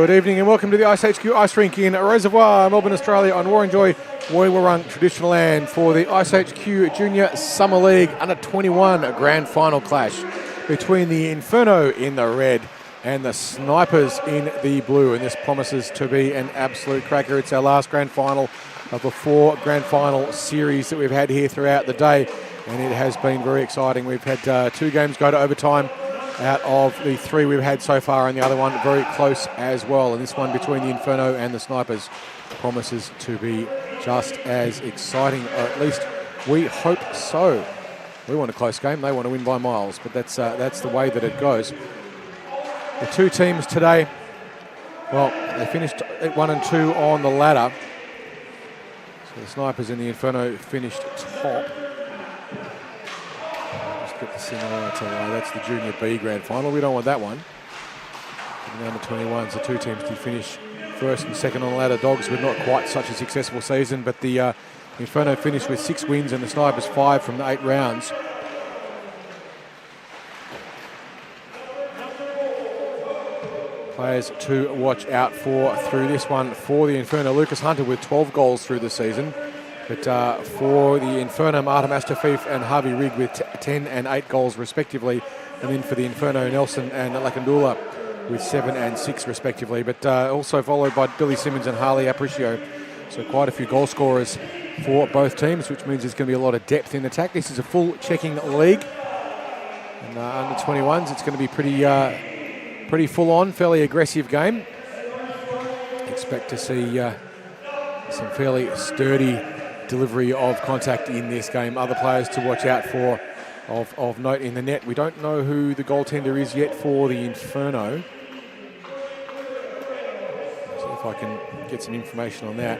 Good evening and welcome to the iceHQ Ice Rink in Reservoir, Melbourne, Australia on Warranjoy, Warrung traditional land for the iceHQ Junior Summer League Under-21 Grand Final clash between the Inferno in the red and the Snipers in the blue. And this promises to be an absolute cracker. It's our last Grand Final of the 4 Grand Final series that we've had here throughout the day. And it has been very exciting. We've had 2 games go to overtime out of the 3 we've had so far, and the other one very close as well. And this one between the Inferno and the Snipers promises to be just as exciting, or at least we hope so. We want a close game, they want to win by miles, but that's the way that it goes. The 2 teams today, well, they finished at 1 and 2 on the ladder. So the Snipers and the Inferno finished top. Get the signal to that's the Junior B Grand Final. We don't want that one. In the Under-21s, the 2 teams did finish first and second on the ladder. Dogs with not quite such a successful season, but the Inferno finished with 6 wins and the Snipers 5 from the 8 rounds. Players to watch out for through this one for the Inferno. Lucas Hunter with 12 goals through the season. But for the Inferno, Martin Astafif and Harvey Rigg with 10 and 8 goals respectively. And then for the Inferno, Nelson and Lakandula with 7 and 6 respectively. But also followed by Billy Simmons and Harley Aparicio. So quite a few goal scorers for both teams, which means there's going to be a lot of depth in attack. This is a full checking league. And Under-21s, it's going to be pretty full on, fairly aggressive game. Expect to see some fairly sturdy delivery of contact in this game. Other players to watch out for of note in the net. We don't know who the goaltender is yet for the Inferno. See if I can get some information on that.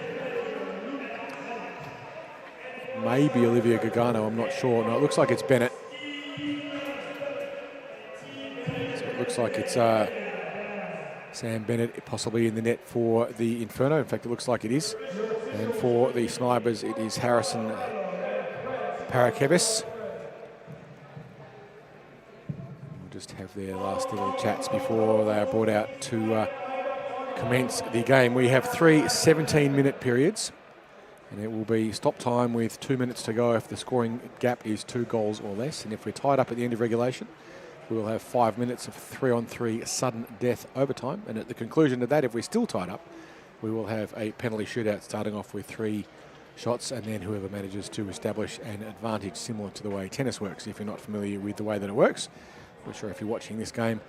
Maybe Olivia Gagano, I'm not sure. No, it looks like it's Bennett. So it looks like it's Sam Bennett possibly in the net for the Inferno. In fact, it looks like it is. And for the Snipers, it is Harrison Parakevis. We'll just have their last little chats before they are brought out to commence the game. We have 3 17-minute periods, and it will be stop time with 2 minutes to go if the scoring gap is 2 goals or less. And if we're tied up at the end of regulation, we will have 5 minutes of 3-on-3 sudden death overtime. And at the conclusion of that, if we're still tied up, we will have a penalty shootout starting off with 3 shots, and then whoever manages to establish an advantage similar to the way tennis works. If you're not familiar with the way that it works, I'm sure if you're watching this game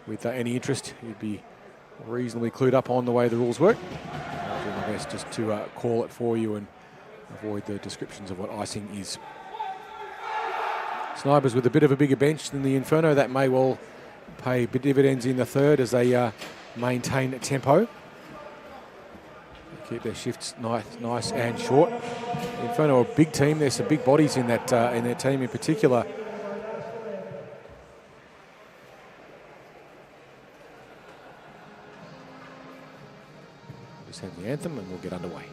with any interest, you'd be reasonably clued up on the way the rules work. I'll do my best just to call it for you and avoid the descriptions of what icing is. Snipers with a bit of a bigger bench than the Inferno. That may well pay dividends in the third as they maintain tempo. Keep their shifts nice and short. Inferno are a big team. There's some big bodies in that in their team in particular. Just have the anthem and we'll get underway.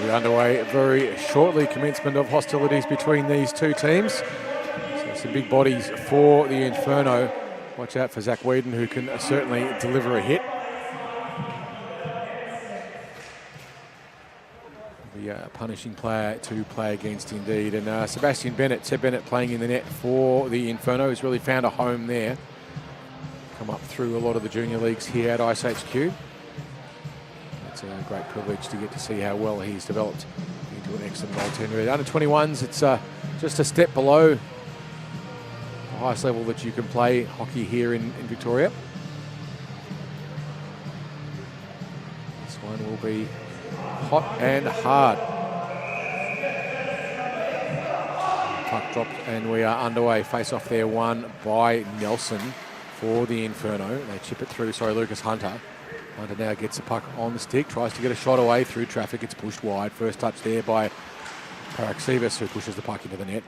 Underway very shortly. Commencement of hostilities between these 2 teams. So some big bodies for the Inferno. Watch out for Zach Whedon, who can certainly deliver a hit. Be a punishing player to play against indeed. And Sebastian Bennett, Seb Bennett playing in the net for the Inferno, has really found a home there. Come up through a lot of the junior leagues here at iceHQ. It's a great privilege to get to see how well he's developed into an excellent goaltender. Under-21s, it's just a step below the highest level that you can play hockey here in Victoria. This one will be hot and hard. Puck dropped and we are underway. Face off there won by Nelson for the Inferno. They chip it through, Lucas Hunter. Hunter now gets the puck on the stick, tries to get a shot away through traffic. It's pushed wide. First touch there by Paraxivas, who pushes the puck into the net.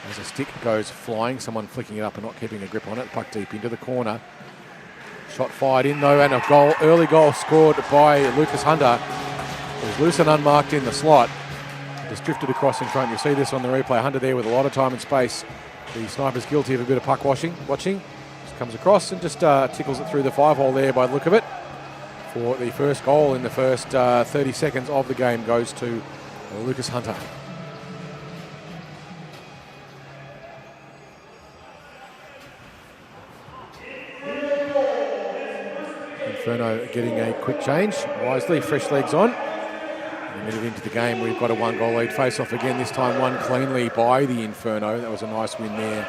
As a stick goes flying, someone flicking it up and not keeping a grip on it. Puck deep into the corner. Shot fired in though, and a goal, early goal scored by Lucas Hunter. It was loose and unmarked in the slot. Just drifted across in front. You'll see this on the replay. Hunter there with a lot of time and space. The sniper's guilty of a bit of puck watching. Just comes across and just tickles it through the 5-hole there by the look of it. For the first goal in the first 30 seconds of the game goes to Lucas Hunter. Inferno getting a quick change. Wisely, fresh legs on. A minute into the game, we've got a 1-goal lead. Face off again, this time won cleanly by the Inferno. That was a nice win there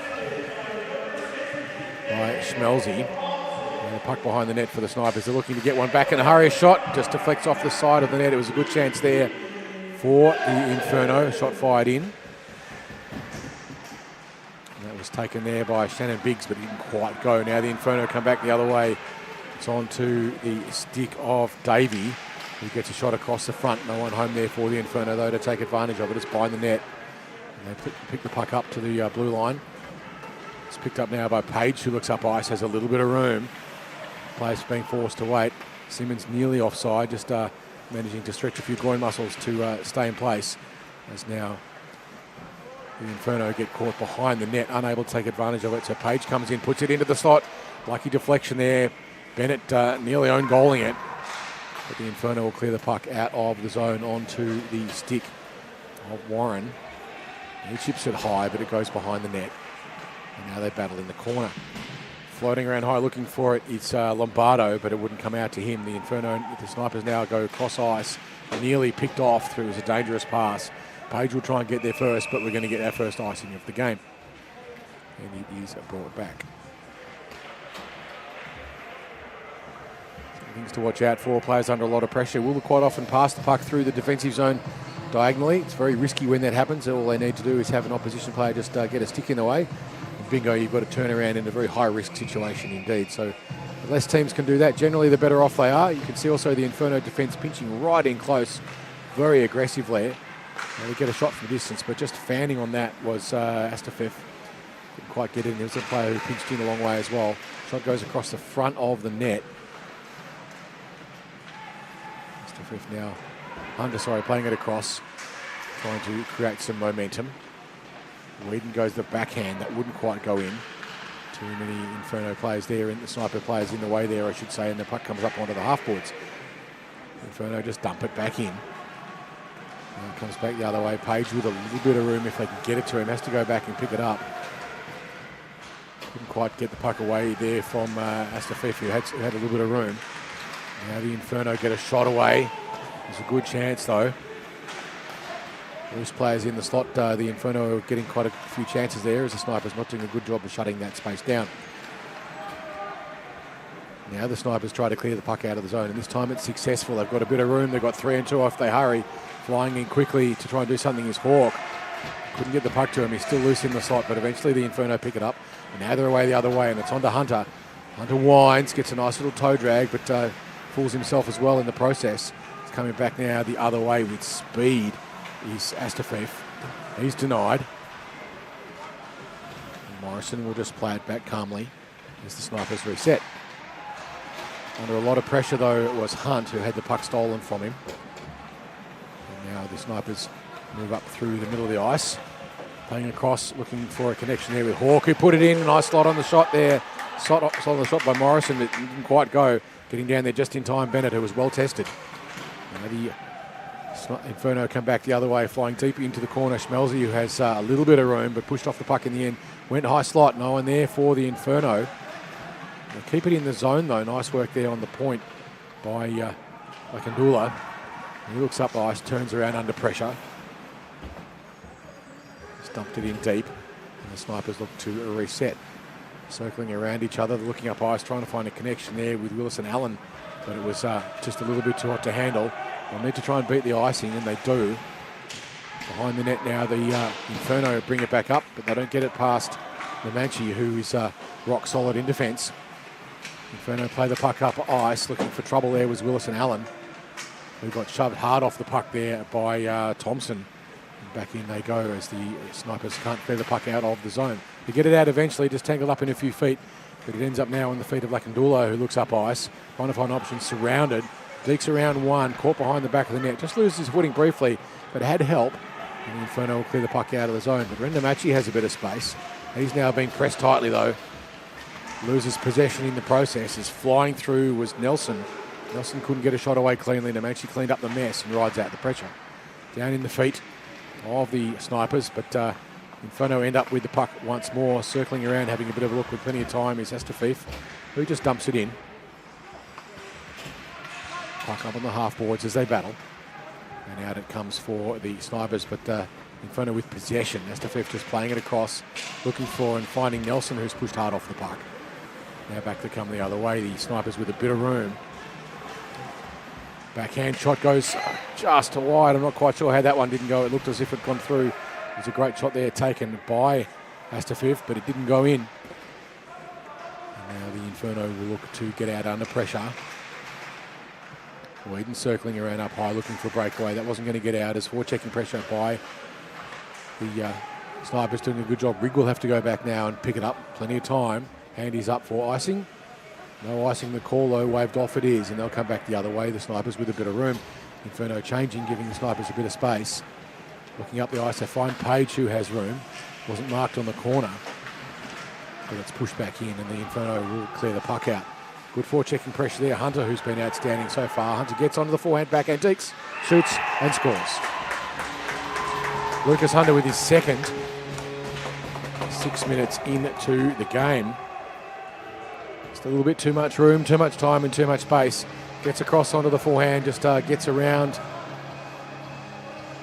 by Schmelzy. And the puck behind the net for the Snipers. They're looking to get one back in a hurry. A shot just deflects off the side of the net. It was a good chance there for the Inferno. Shot fired in. And that was taken there by Shannon Biggs, but it didn't quite go. Now the Inferno come back the other way. It's on to the stick of Davey, who gets a shot across the front. No one home there for the Inferno, though, to take advantage of it. It's behind the net. And they pick the puck up to the blue line. It's picked up now by Page, who looks up ice, has a little bit of room. Players being forced to wait. Simmons nearly offside, just managing to stretch a few groin muscles to stay in place. As now the Inferno get caught behind the net, unable to take advantage of it. So Page comes in, puts it into the slot. Lucky deflection there. Bennett nearly own goaling it. But the Inferno will clear the puck out of the zone onto the stick of Warren. He chips it high, but it goes behind the net. And now they battle in the corner. Floating around high looking for it, it's Lombardo, but it wouldn't come out to him. The Inferno, the Snipers now go cross ice. Nearly picked off through. It was a dangerous pass. Page will try and get there first, but we're going to get our first icing of the game. And it is brought back. Things to watch out for. Players under a lot of pressure will quite often pass the puck through the defensive zone diagonally. It's very risky when that happens. All they need to do is have an opposition player just get a stick in the way. And bingo, you've got to turn around in a very high-risk situation indeed. So the less teams can do that, generally the better off they are. You can see also the Inferno defence pinching right in close, very aggressively. They get a shot from distance, but just fanning on that was Astafev. Couldn't quite get in. There was a player who pinched in a long way as well. Shot goes across the front of the net. Now, Hunter, playing it across, trying to create some momentum. Whedon goes the backhand, that wouldn't quite go in. Too many Inferno players there, and the Sniper players in the way there, I should say, and the puck comes up onto the half-boards. Inferno just dump it back in. Now it comes back the other way. Page with a little bit of room if they can get it to him, has to go back and pick it up. Couldn't quite get the puck away there from Astafev, who had a little bit of room. Now the Inferno get a shot away. There's a good chance though. Loose players in the slot. The Inferno are getting quite a few chances there as the Snipers not doing a good job of shutting that space down. Now the Snipers try to clear the puck out of the zone, and this time it's successful. They've got a bit of room. They've got 3 and 2 if they hurry. Flying in quickly to try and do something is Hawk. Couldn't get the puck to him. He's still loose in the slot, but eventually the Inferno pick it up. And now they're away the other way, and it's on to Hunter. Hunter winds, gets a nice little toe drag, but fools himself as well in the process. He's coming back now the other way with speed is Astafev. He's denied. And Morrison will just play it back calmly as the Snipers reset. Under a lot of pressure though, it was Hunt who had the puck stolen from him. And now the Snipers move up through the middle of the ice. Playing across, looking for a connection there with Hawk, who put it in. Nice slot on the shot there. Slot on the shot by Morrison, but didn't quite go. Getting down there just in time, Bennett, who was well tested. Now the Inferno come back the other way, flying deep into the corner. Schmelzy, who has a little bit of room, but pushed off the puck in the end. Went high slot, no one there for the Inferno. They'll keep it in the zone though. Nice work there on the point by Kandula. He looks up ice, turns around under pressure. Just dumped it in deep. And the Snipers look to reset. circling around each other, looking up ice, trying to find a connection there with Willis and Allen, but it was just a little bit too hot to handle. They'll need to try and beat the icing, and they do. Behind the net now, the Inferno bring it back up, but they don't get it past Nemanci, who is rock solid in defence. Inferno play the puck up ice, looking for trouble there was Willis and Allen, who got shoved hard off the puck there by Thompson. And back in they go as the Snipers can't clear the puck out of the zone. They get it out eventually, just tangled up in a few feet, but it ends up now on the feet of Lacandulo, who looks up ice, trying to find options, surrounded, deeks around one, caught behind the back of the net, just loses his footing briefly, but had help, and the Inferno will clear the puck out of the zone. But Rendamachi has a bit of space. He's now being pressed tightly though. Loses possession in the process. As flying through was Nelson. Nelson couldn't get a shot away cleanly. Nemanci cleaned up the mess and rides out the pressure. Down in the feet of the Snipers, but Inferno end up with the puck once more, circling around, having a bit of a look with plenty of time is Estafif, who just dumps it in. Puck up on the half boards as they battle. And out it comes for the Snipers, but Inferno with possession. Estafif just playing it across, looking for and finding Nelson, who's pushed hard off the puck. Now back to come the other way. The Snipers with a bit of room. Backhand shot goes just wide. I'm not quite sure how that one didn't go. It looked as if it'd gone through. It was a great shot there taken by Estafif, but it didn't go in. And now the Inferno will look to get out under pressure. Whedon circling around up high, looking for a breakaway. That wasn't going to get out as forechecking pressure by the Snipers doing a good job. Rigg will have to go back now and pick it up. Plenty of time. Handy's up for icing. No icing the call though, waved off it is, and they'll come back the other way. The Snipers with a bit of room. Inferno changing, giving the Snipers a bit of space. Looking up the ice, they find Page, who has room. Wasn't marked on the corner, but it's pushed back in, and the Inferno will clear the puck out. Good forechecking pressure there. Hunter, who's been outstanding so far. Hunter gets onto the forehand, backhand, deeks, shoots and scores. Lucas Hunter with his second. 6 minutes into the game. Just a little bit too much room, too much time and too much space. Gets across onto the forehand, just gets around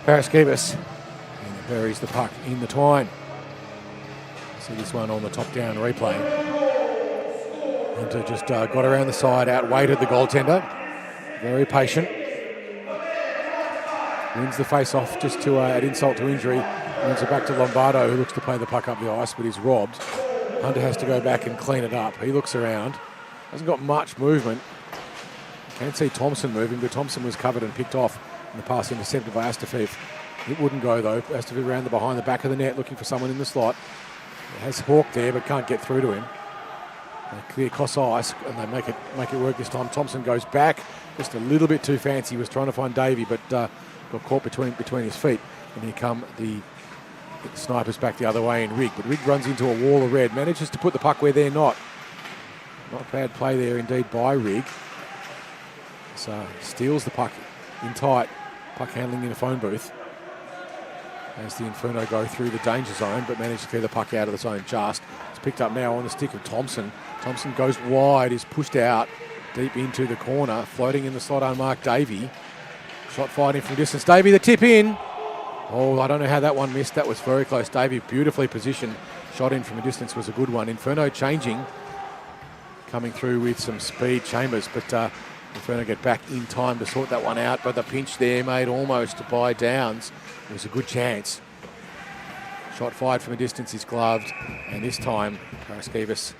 Paraskevas and buries the puck in the twine. See this one on the top-down replay. Hunter just got around the side, outweighted the goaltender. Very patient. Wins the face-off just to add insult to injury. Wins it back to Lombardo, who looks to play the puck up the ice, but he's robbed. Hunter has to go back and clean it up. He looks around. Hasn't got much movement. Can't see Thompson moving, but Thompson was covered and picked off in the pass intercepted by Estafif. It wouldn't go though. Estafif around the behind the back of the net looking for someone in the slot. It has Hawk there, but can't get through to him. They clear cross ice and they make it work this time. Thompson goes back, just a little bit too fancy. He was trying to find Davey, but got caught between his feet. And here come the Snipers back the other way in Rigg. But Rigg runs into a wall of red, manages to put the puck where they're not. Not bad play there indeed by Rigg. So steals the puck in tight, puck handling in a phone booth. As the Inferno go through the danger zone, but manage to clear the puck out of the zone just. It's picked up now on the stick of Thompson. Thompson goes wide, is pushed out deep into the corner, floating in the slot unmarked Davey. Shot fighting from distance. Davey, the tip in. Oh, I don't know how that one missed. That was very close. Davey beautifully positioned. Shot in from a distance was a good one. Inferno changing. Coming through with some speed, Chambers, but Inferno get back in time to sort that one out. But the pinch there made almost by Downs. It was a good chance. Shot fired from a distance is gloved. And this time, Paraskevas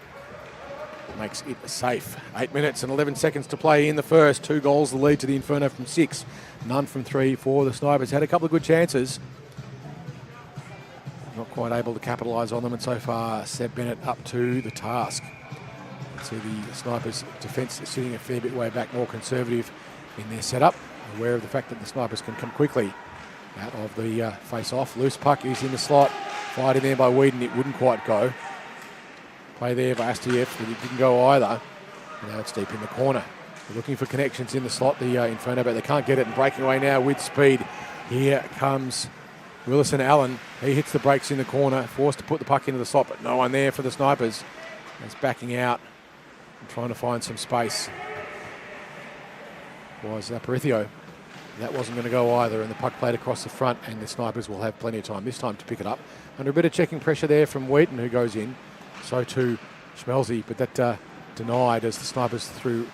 makes it safe. 8 minutes and 11 seconds to play in the first. 2 goals, the lead to the Inferno from 6. None from 3 for the Snipers. Had a couple of good chances. Not quite able to capitalise on them, and so far Seb Bennett up to the task. See the Snipers' defence sitting a fair bit way back, more conservative in their setup, aware of the fact that the Snipers can come quickly out of the face-off. Loose puck is in the slot, fired in there by Whedon, it wouldn't quite go. Play there by Astiev, but it didn't go either. And now it's deep in the corner. They're looking for connections in the slot, the Inferno, but they can't get it, and breaking away now with speed. Here comes Willis and Allen. He hits the brakes in the corner, forced to put the puck into the slot, but no one there for the Snipers. It's backing out and trying to find some space. Was Aparicio. That wasn't going to go either, and the puck played across the front, and the Snipers will have plenty of time this time to pick it up. Under a bit of checking pressure there from Wheaton, who goes in. So too Schmelzy, but that denied as the snipers through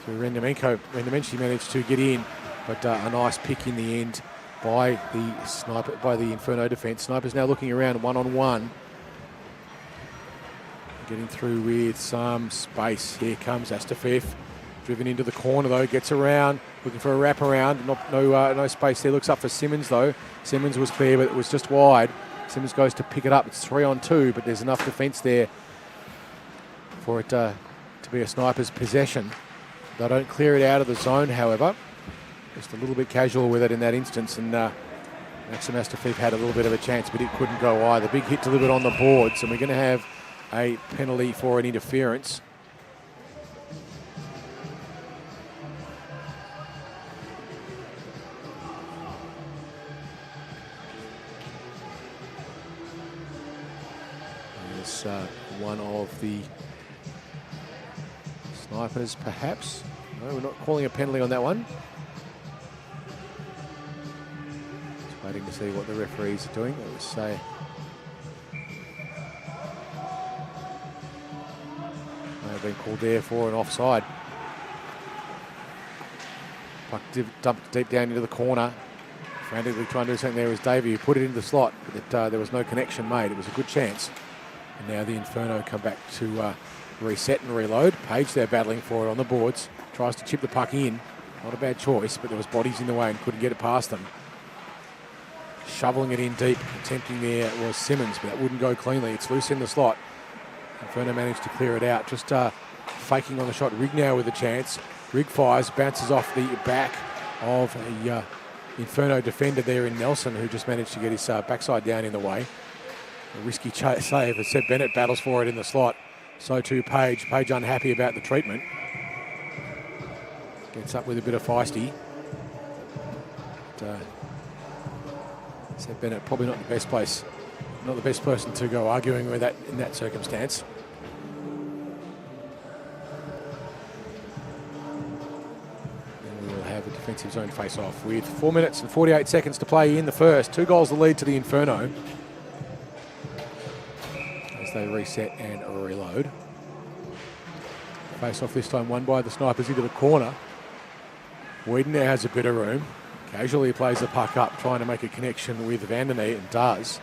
Rendamenko. Rendamenci managed to get in, but a nice pick in the end by the Inferno defence. Snipers now looking around one-on-one. Getting through with some space. Here comes Astafev. Driven into the corner though, gets around, looking for a wraparound. No space there. Looks up for Simmons though. Simmons was clear, but it was just wide. Simmons goes to pick it up. It's 3-on-2, but there's enough defence there for it to be a sniper's possession. They don't clear it out of the zone, however. Just a little bit casual with it in that instance, and Maxim Astafev had a little bit of a chance, but it couldn't go either. Big hit delivered on the boards, and we're going to have a penalty for an interference. There's one of the snipers, perhaps. No, we're not calling a penalty on that one. Just waiting to see what the referees are doing. It was may have been called there for an offside. Puck dumped deep down into the corner. Frantically trying to do something there was Davey, who put it into the slot, but there was no connection made. It was a good chance. And now the Inferno come back to reset and reload. Page there battling for it on the boards. Tries to chip the puck in. Not a bad choice, but there was bodies in the way and couldn't get it past them. Shoveling it in deep. Attempting there was Simmons, but that wouldn't go cleanly. It's loose in the slot. Inferno managed to clear it out. Just faking on the shot. Rig now with a chance. Rig fires, bounces off the back of a Inferno defender there in Nelson, who just managed to get his backside down in the way. A risky save as Seb Bennett battles for it in the slot. So too Page. Page unhappy about the treatment. Gets up with a bit of feisty. But, Seb Bennett probably not the best place, not the best person to go arguing with that in that circumstance. And we will have a defensive zone face-off with 4 minutes and 48 seconds to play in the first. 2 goals the lead to the Inferno as they reset and reload. Face-off this time won by the Snipers into the corner. Whedon now has a bit of room. Casually plays the puck up, trying to make a connection with Vandeney, and does.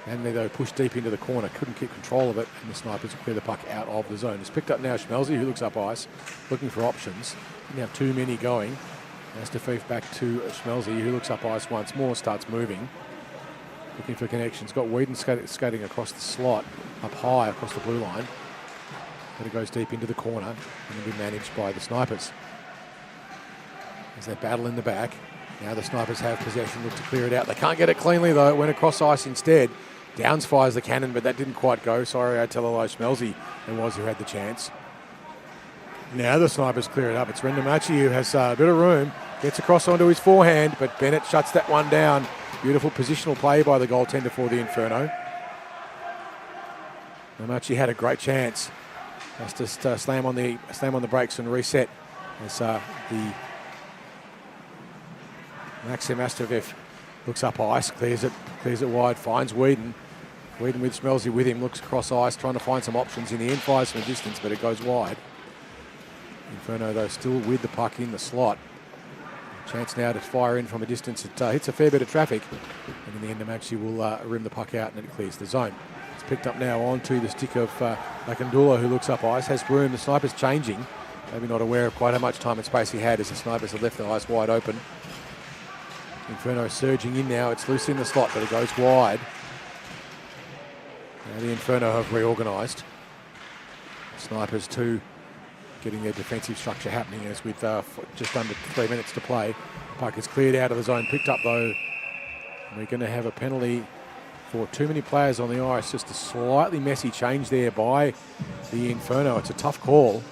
And they push deep into the corner, couldn't get control of it, and the Snipers clear the puck out of the zone. It's picked up now Schmelzy, who looks up ice, looking for options. Didn't have too many going. Astafev back to Schmelzy, who looks up ice once more, starts moving. Looking for connections. Got Whedon skating across the slot, up high across the blue line. But it goes deep into the corner, and will be managed by the Snipers. As they battle in the back. Now the Snipers have possession, look to clear it out. They can't get it cleanly though, it went across ice instead. Downs fires the cannon, but that didn't quite go. Sorry, I tell a lie, Schmelzy and was who had the chance. Now the Snipers clear it up. It's Rendamachi who has a bit of room, gets across onto his forehand, but Bennett shuts that one down. Beautiful positional play by the goaltender for the Inferno. Rendamachi had a great chance. Has to slam on the brakes and reset as the Maxim Astafev looks up ice, clears it wide, finds Whedon. Whedon with Schmelzy with him, looks across ice, trying to find some options in the end, fires from a distance, but it goes wide. Inferno, though, still with the puck in the slot. Chance now to fire in from a distance. It hits a fair bit of traffic, and in the end, Amachi will rim the puck out and it clears the zone. It's picked up now onto the stick of Lakandula, who looks up ice, has room. The Snipers changing, maybe not aware of quite how much time and space he had as the Snipers have left the ice wide open. Inferno surging in now. It's loose in the slot, but it goes wide. Now the Inferno have reorganised. Snipers too getting their defensive structure happening as with just under 3 minutes to play. The puck is cleared out of the zone, picked up though. We're going to have a penalty for too many players on the ice. Just a slightly messy change there by the Inferno. It's a tough call.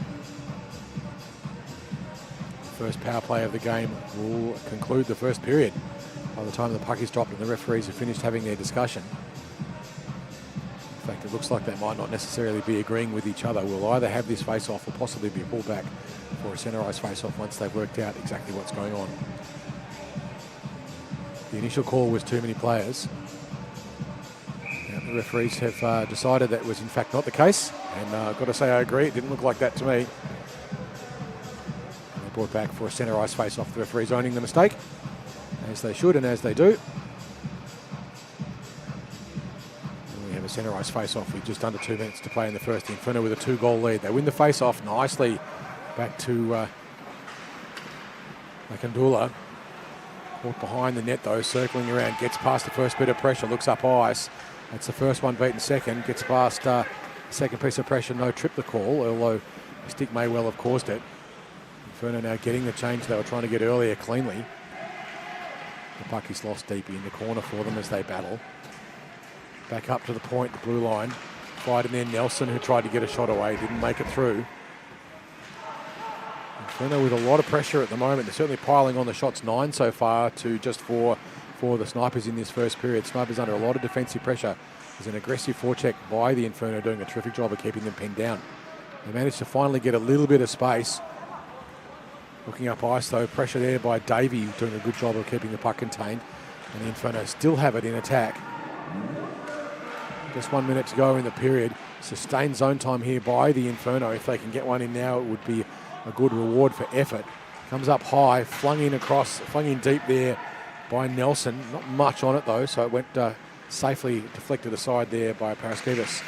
First power play of the game will conclude the first period by the time the puck is dropped and the referees have finished having their discussion. In fact, it looks like they might not necessarily be agreeing with each other. We'll either have this face-off or possibly be pulled back for a centre ice face-off once they've worked out exactly what's going on. The initial call was too many players. Now, The referees have decided that was in fact not the case, and I've got to say I agree, it didn't look like that to me. And they're brought back for a centre ice face-off, the referees owning the mistake, as they should and as they do. And we have a centre ice face-off with just under 2 minutes to play in the first. Inferno with a 2-goal lead. They win the face-off nicely back to Makandula. Caught behind the net though, circling around, gets past the first bit of pressure, looks up ice. That's the first one beaten second, gets past the second piece of pressure, no trip the call, although the stick may well have caused it. Inferno now getting the change they were trying to get earlier cleanly. The puck is lost deep in the corner for them as they battle. Back up to the point, the blue line. Fighting there, Nelson, who tried to get a shot away, didn't make it through. Inferno with a lot of pressure at the moment. They're certainly piling on the shots, 9 so far to just 4 for the Snipers in this first period. Snipers under a lot of defensive pressure. There's an aggressive forecheck by the Inferno doing a terrific job of keeping them pinned down. They managed to finally get a little bit of space. Looking up ice though, pressure there by Davey, doing a good job of keeping the puck contained. And the Inferno still have it in attack. Just 1 minute to go in the period. Sustained zone time here by the Inferno. If they can get one in now, it would be a good reward for effort. Comes up high, flung in deep there by Nelson. Not much on it though, so it went safely deflected aside there by Paraskevas.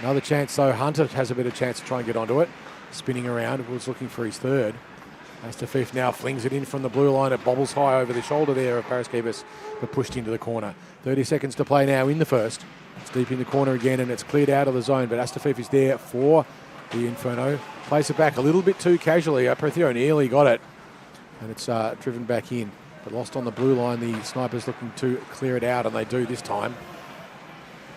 Another chance though, Hunter has a bit of chance to try and get onto it. Spinning around, was looking for his third. Astafif now flings it in from the blue line. It bobbles high over the shoulder there of Paraskevas, but pushed into the corner. 30 seconds to play now in the first. It's deep in the corner again and it's cleared out of the zone, but Astafif is there for the Inferno. Plays it back a little bit too casually. Prethio nearly got it, and it's driven back in, but lost on the blue line. The Snipers looking to clear it out, and they do this time.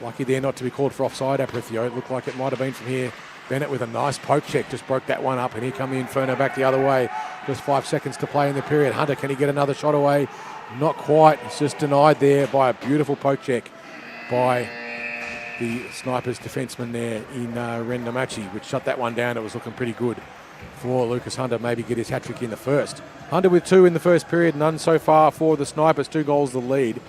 Lucky there not to be called for offside. Prethio. It looked like it might have been from here. Bennett with a nice poke check, just broke that one up, and here come the Inferno back the other way. Just 5 seconds to play in the period. Hunter, can he get another shot away? Not quite. It's just denied there by a beautiful poke check by the Snipers defenseman there in Ren Namachi, which shut that one down. It was looking pretty good for Lucas Hunter, maybe get his hat-trick in the first. Hunter with 2 in the first period, none so far for the Snipers, 2 goals the lead.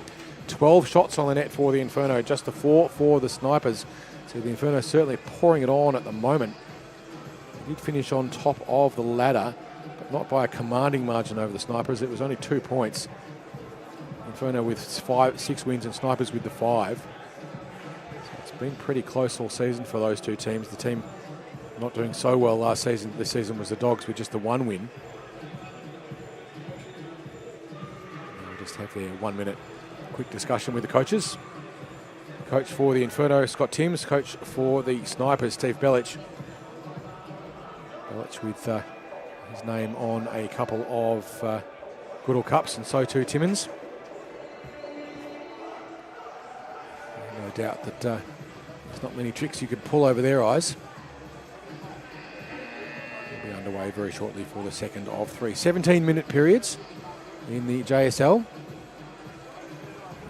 12 shots on the net for the Inferno, just the 4 for the Snipers. So the Inferno certainly pouring it on at the moment. They did finish on top of the ladder, but not by a commanding margin over the Snipers. It was only 2 points. Inferno with 6 wins and Snipers with the 5. Been pretty close all season for those two teams. The team not doing so well last season. This season was the Dogs with just the 1 win. We'll just have their 1 minute quick discussion with the coaches. Coach for the Inferno, Scott Timms. Coach for the Snipers, Steve Bellich. Bellich with his name on a couple of Goodall Cups, and so too Timmins. No doubt that there's not many tricks you could pull over their eyes. We'll be underway very shortly for the second of 3 17-minute periods in the JSL.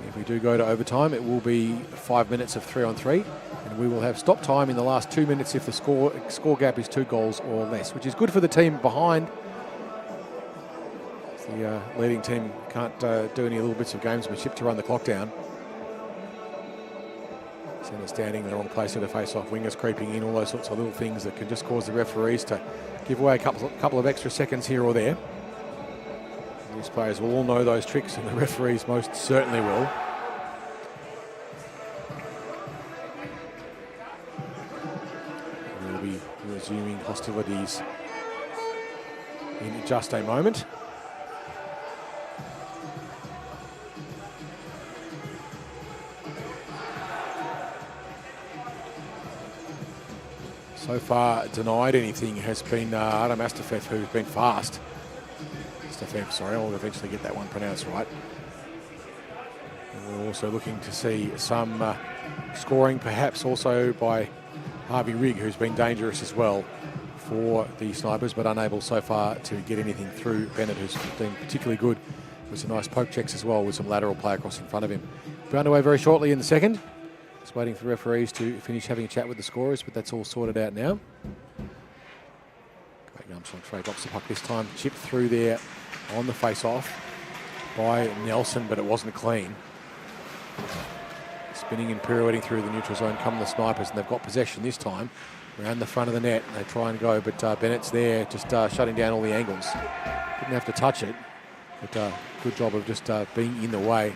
If we do go to overtime, it will be 5 minutes of 3-on-3, and we will have stop time in the last 2 minutes if the score gap is 2 goals or less, which is good for the team behind. The leading team can't do any little bits of gamesmanship to run the clock down. Centre standing in the wrong place at a face-off, wingers creeping in, all those sorts of little things that can just cause the referees to give away a couple of extra seconds here or there. These players will all know those tricks, and the referees most certainly will. We'll be resuming hostilities in just a moment. So far, denied anything has been Adam Astafef, who's been fast. Astafef, sorry, I'll eventually get that one pronounced right. And we're also looking to see some scoring, perhaps also by Harvey Rigg, who's been dangerous as well for the Snipers, but unable so far to get anything through Bennett, who's been particularly good with some nice poke checks as well, with some lateral play across in front of him. We'll be underway very shortly in the second. Just waiting for referees to finish having a chat with the scorers, but that's all sorted out now. Great Armstrong Trey drops the puck this time. Chipped through there on the face-off by Nelson, but it wasn't clean. Spinning and pirouetting through the neutral zone come the snipers, and they've got possession this time around the front of the net. They try and go, but Bennett's there just shutting down all the angles. Didn't have to touch it, but good job of just being in the way.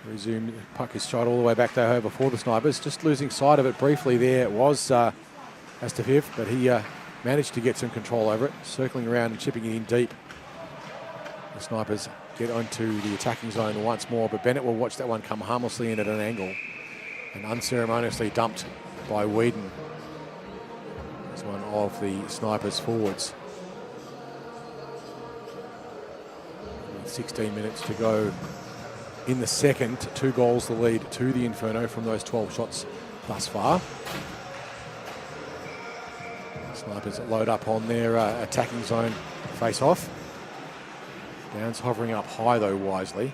Resume, puck is shot all the way back there before the snipers. Just losing sight of it briefly there was Astafiev, but he managed to get some control over it, circling around and chipping it in deep. The snipers get onto the attacking zone once more, but Bennett will watch that one come harmlessly in at an angle and unceremoniously dumped by Whedon. It's one of the snipers forwards. With 16 minutes to go in the second. 2 goals the lead to the Inferno from those 12 shots thus far. Snipers load up on their attacking zone face-off. Downs hovering up high though wisely.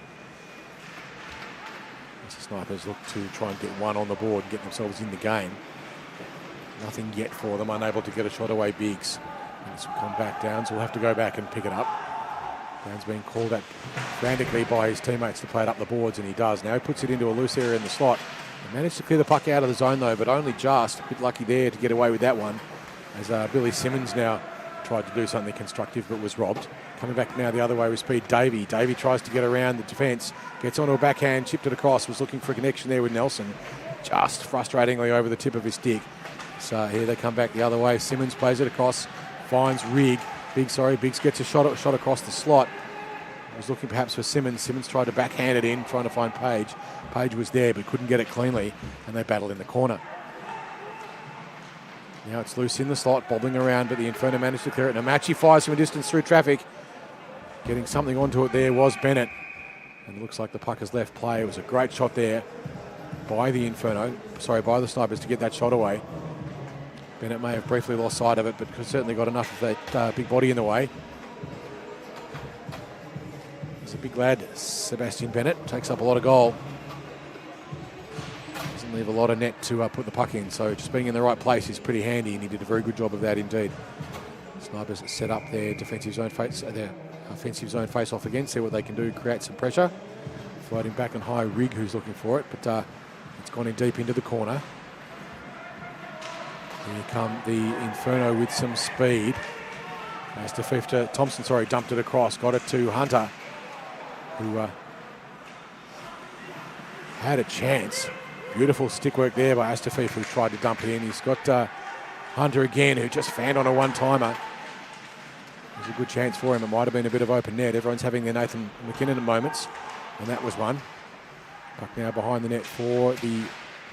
As the snipers look to try and get one on the board and get themselves in the game. Nothing yet for them, unable to get a shot away. Biggs. And it's come back. Downs will have to go back and pick it up. Downs being called at frantically by his teammates to play it up the boards, and he does. Now he puts it into a loose area in the slot. He managed to clear the puck out of the zone though, but only just. A bit lucky there to get away with that one. As Billy Simmons now tried to do something constructive but was robbed. Coming back now the other way with speed, Davey. Davey tries to get around the defence, gets onto a backhand, chipped it across, was looking for a connection there with Nelson. Just frustratingly over the tip of his stick. So here they come back the other way. Simmons plays it across, finds Biggs gets a shot across the slot. He was looking perhaps for Simmons. Simmons tried to backhand it in, trying to find Page. Page was there but couldn't get it cleanly, and they battled in the corner. Now it's loose in the slot, bobbling around, but the Inferno managed to clear it. Namachi fires from a distance through traffic. Getting something onto it there was Bennett. And it looks like the puck has left play. It was a great shot there by the by the snipers to get that shot away. Bennett may have briefly lost sight of it, but certainly got enough of that big body in the way. He's a big lad, Sebastian Bennett. Takes up a lot of goal. Doesn't leave a lot of net to put the puck in, so just being in the right place is pretty handy, and he did a very good job of that indeed. Snipers set up their defensive zone their offensive zone face-off again, see what they can do, create some pressure. Floating back and high, Rigg who's looking for it, but it's gone in deep into the corner. Here come the Inferno with some speed. As Thompson dumped it across, got it to Hunter, who had a chance. Beautiful stick work there by Astafiev, who tried to dump it in. He's got Hunter again, who just fanned on a one-timer. It was a good chance for him. It might have been a bit of open net. Everyone's having their Nathan McKinnon moments, and that was one. Puck now behind the net for the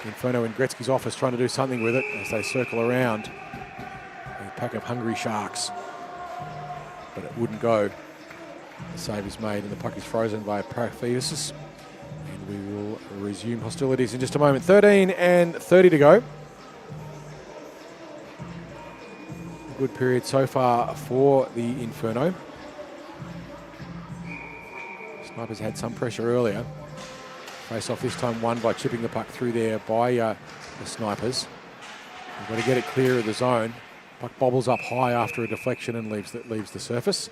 Inferno in Gretzky's office, trying to do something with it as they circle around a pack of hungry sharks. But it wouldn't go. The save is made and the puck is frozen by Parafesis. And we will resume hostilities in just a moment. 13 and 30 to go. A good period so far for the Inferno. Snipers had some pressure earlier. Face off this time won by chipping the puck through there by the Snipers. They've got to get it clear of the zone. Puck bobbles up high after a deflection and leaves the surface.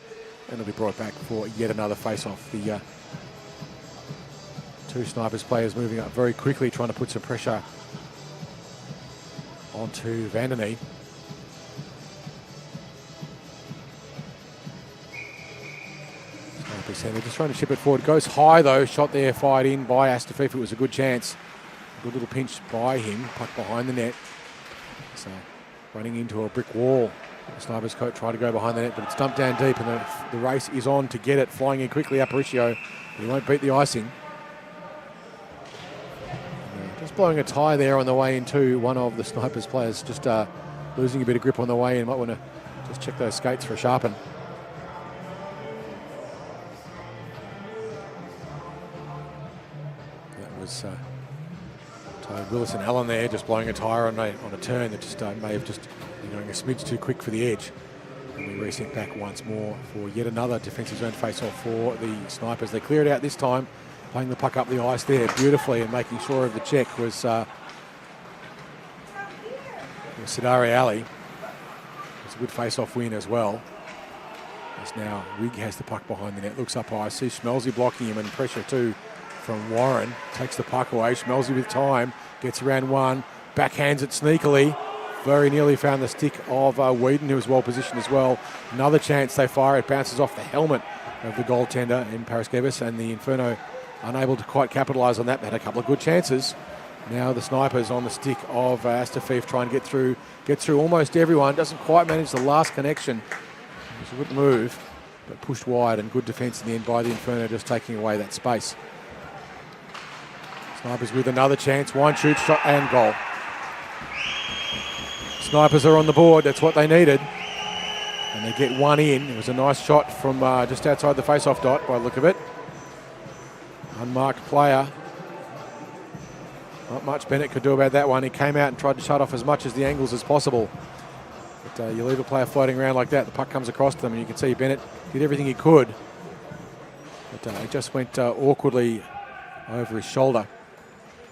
And it'll be brought back for yet another face-off. The two Snipers players moving up very quickly, trying to put some pressure onto Vandeney. They're just trying to chip it forward. Goes high though, shot there, fired in by Astafiev. It was a good chance. Good little pinch by him, puck behind the net. So running into a brick wall. The Snipers coach tried to go behind the net, but it's dumped down deep, and the race is on to get it. Flying in quickly, Aparicio, but he won't beat the icing. Just blowing a tie there on the way into one of the Snipers players, just losing a bit of grip on the way in. Might want to just check those skates for a sharpen. That was Willis and Allen there, just blowing a tyre on a turn that just may have just been going a smidge too quick for the edge. And we reset back once more for yet another defensive zone face-off for the Snipers. They clear it out this time, playing the puck up the ice there beautifully and making sure of the check was Sidari Ali. It's a good face-off win as well. As now Rigg has the puck behind the net, looks up high, sees Schmelzy blocking him, and pressure too from Warren. Takes the puck away. Schmelzy with time. Gets around one. Backhands it sneakily. Very nearly found the stick of Whedon, who was well positioned as well. Another chance they fire. It bounces off the helmet of the goaltender in Paraskevas, and the Inferno unable to quite capitalise on that. They had a couple of good chances. Now the Snipers on the stick of Astafiev trying to get through almost everyone. Doesn't quite manage the last connection. It was a good move, but pushed wide, and good defence in the end by the Inferno, just taking away that space. Snipers with another chance. Wine shoots, shot and goal. Snipers are on the board. That's what they needed. And they get one in. It was a nice shot from just outside the face-off dot by the look of it. Unmarked player. Not much Bennett could do about that one. He came out and tried to shut off as much as the angles as possible. But you leave a player floating around like that, the puck comes across to them, and you can see Bennett did everything he could. But it just went awkwardly over his shoulder.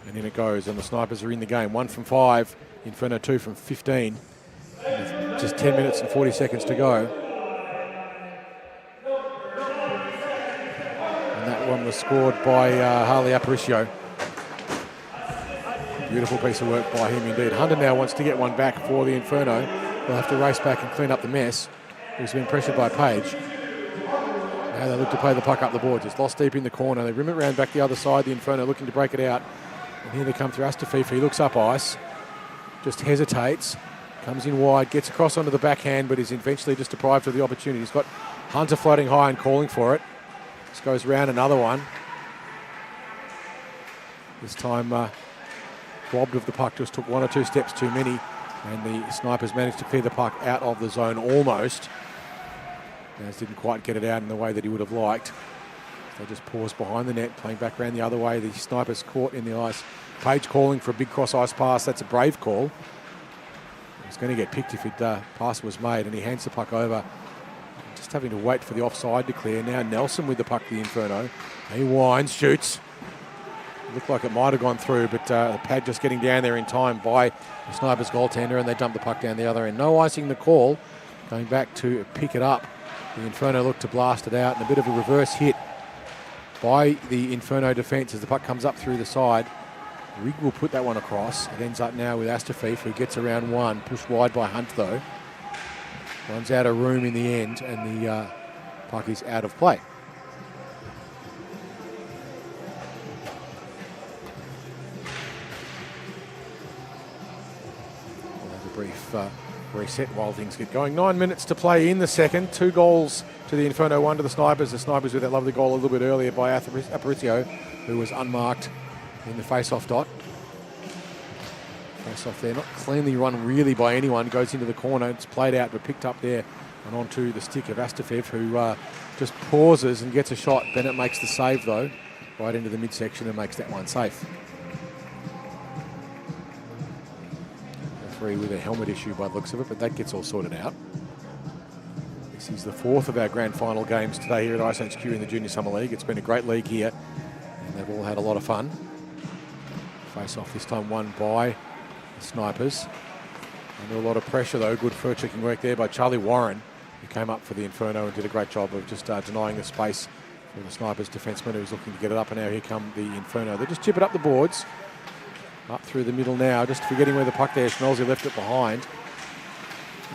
And in it goes, and the Snipers are in the game. 1 from 5, Inferno 2 from 15. With just 10 minutes and 40 seconds to go. And that one was scored by Harley Aparicio. Beautiful piece of work by him indeed. Hunter now wants to get one back for the Inferno. They'll have to race back and clean up the mess. He's been pressured by Page. Now they look to play the puck up the board. Just lost deep in the corner. They rim it round back the other side. The Inferno looking to break it out. And here they come through Astafiev. He looks up ice. Just hesitates. Comes in wide. Gets across onto the backhand, but is eventually just deprived of the opportunity. He's got Hunter floating high and calling for it. This goes round another one. This time robbed of the puck. Just took 1 or 2 steps too many. And the Snipers managed to clear the puck out of the zone almost. Naz didn't quite get it out in the way that he would have liked. They just paused behind the net, playing back around the other way. The Snipers caught in the ice. Page calling for a big cross-ice pass. That's a brave call. It was going to get picked if the pass was made, and he hands the puck over. Just having to wait for the offside to clear. Now Nelson with the puck, the Inferno. He winds, shoots. Looked like it might have gone through, but the pad just getting down there in time by the Snipers goaltender, and they dump the puck down the other end. No icing the call. Going back to pick it up. The Inferno looked to blast it out, and a bit of a reverse hit by the Inferno defence as the puck comes up through the side. Rig will put that one across. It ends up now with Astafiev, who gets around one. Pushed wide by Hunt, though. Runs out of room in the end, and the puck is out of play. We'll have a brief reset while things get going. 9 minutes to play in the second. 2 goals to the Inferno, 1 to the Snipers. The Snipers with that lovely goal a little bit earlier by Aparicio, who was unmarked in the face-off dot. Face-off there, not cleanly run really by anyone. Goes into the corner. It's played out but picked up there and onto the stick of Astafiev, who just pauses and gets a shot. Bennett makes the save, though, right into the midsection and makes that one safe. Referee with a helmet issue by the looks of it, but that gets all sorted out. This is the 4th of our grand final games today here at iceHQ in the Junior Summer League. It's been a great league here, and they've all had a lot of fun. Face-off this time won by the Snipers. Under a lot of pressure, though. Good fur-checking work there by Charlie Warren, who came up for the Inferno and did a great job of just denying the space for the Snipers defenseman, who was looking to get it up, and now here come the Inferno. They just chip it up the boards. Up through the middle now, just forgetting where the puck there. Schmelzy left it behind.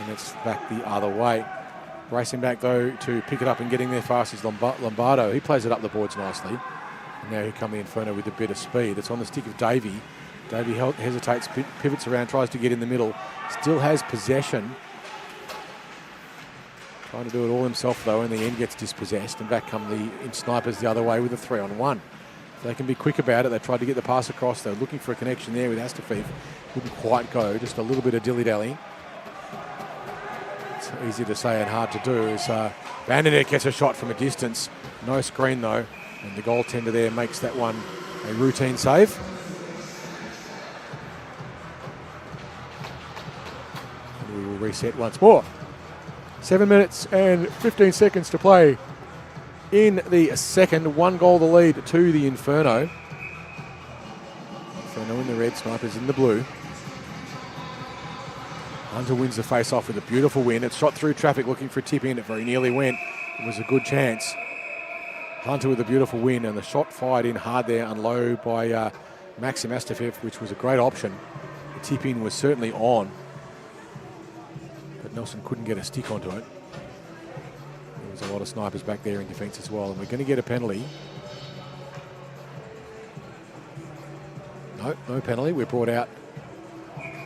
And it's back the other way. Racing back, though, to pick it up and getting there fast is Lombardo. He plays it up the boards nicely. And now here come the Inferno with a bit of speed. It's on the stick of Davey. Davey hesitates, pivots around, tries to get in the middle. Still has possession. Trying to do it all himself, though, in the end gets dispossessed. And back come the Snipers the other way with a 3-on-1. They can be quick about it. They tried to get the pass across. They're looking for a connection there with Astafiev. Couldn't quite go. Just a little bit of dilly-dally. It's easy to say and hard to do. As Vanderneck gets a shot from a distance. No screen, though. And the goaltender there makes that one a routine save. And we will reset once more. 7 minutes and 15 seconds to play in the second. 1 goal the lead to the Inferno. Inferno in the red, Snipers in the blue. Hunter wins the face-off with a beautiful win. It's shot through traffic looking for a tip in. It very nearly went. It was a good chance. Hunter with a beautiful win, and the shot fired in hard there and low by Maxim Astafiev, which was a great option. The tip-in was certainly on, but Nelson couldn't get a stick onto it. There was a lot of snipers back there in defence as well, and we're going to get a penalty. No penalty. We're brought out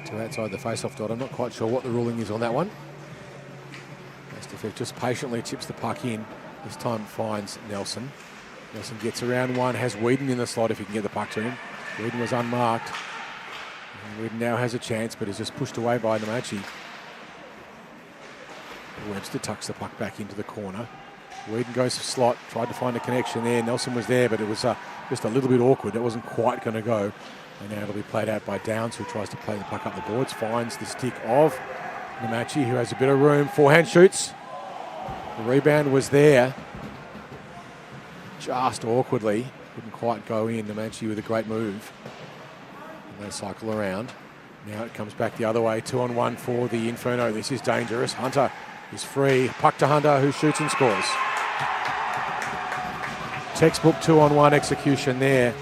to outside the face-off dot. I'm not quite sure what the ruling is on that one. Astafiev just patiently chips the puck in. This time finds Nelson. Nelson gets around one, has Whedon in the slot if he can get the puck to him. Whedon was unmarked. And Whedon now has a chance, but is just pushed away by Namachi. Webster tucks the puck back into the corner. Whedon goes for slot, tried to find a connection there. Nelson was there, but it was just a little bit awkward. It wasn't quite going to go. And now it'll be played out by Downs, who tries to play the puck up the boards. Finds the stick of Namachi, who has a bit of room. Forehand shoots. The rebound was there. Just awkwardly. Couldn't quite go in. Namachi with a great move. And they cycle around. Now it comes back the other way. 2-on-1 for the Inferno. This is dangerous. Hunter is free. Puck to Hunter, who shoots and scores. Textbook 2-on-1 execution there.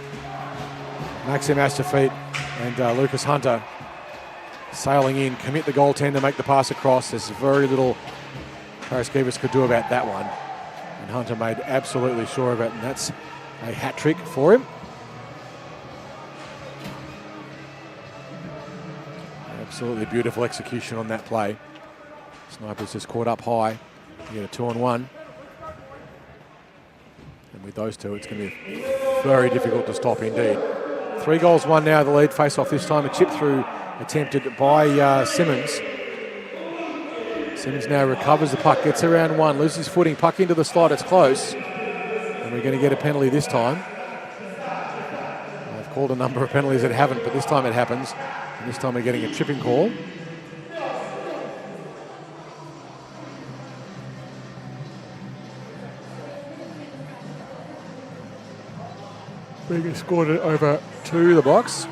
Maxim Astafiev and Lucas Hunter sailing in, commit the goaltender, make the pass across. There's very little Paraskevas could do about that one. And Hunter made absolutely sure of it, and that's a hat trick for him. Absolutely beautiful execution on that play. Snipers just caught up high. You get a 2-on-1. And with those two, it's going to be very difficult to stop indeed. 3 goals, 1 now, the lead. Face off this time. A chip through attempted by Simmons. Simmons now recovers the puck, gets around one, loses footing, puck into the slot, it's close. And we're going to get a penalty this time. I've called a number of penalties that haven't, but this time it happens. And this time we're getting a tripping call. Being escorted over to the box.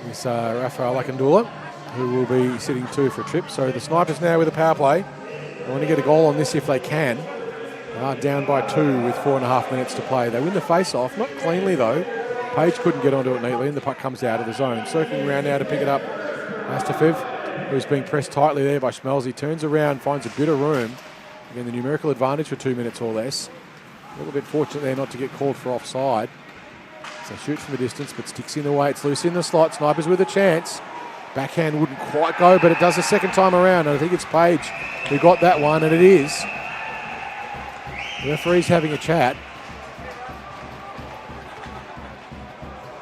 It's Rafael Lakandula, who will be sitting 2 for a trip. So the Snipers now with a power play. They want to get a goal on this if they can. They are down by 2 with 4.5 minutes to play. They win the face-off, not cleanly though. Page couldn't get onto it neatly, and the puck comes out of the zone. Circling around now to pick it up. Astafiev, who's being pressed tightly there by Schmelzy, turns around, finds a bit of room. Again, the numerical advantage for 2 minutes or less. A little bit fortunate there not to get called for offside. So shoots from a distance, but sticks in the way. It's loose in the slot. Snipers with a chance. Backhand wouldn't quite go, but it does the second time around. And I think it's Page who got that one, and it is. The referee's having a chat.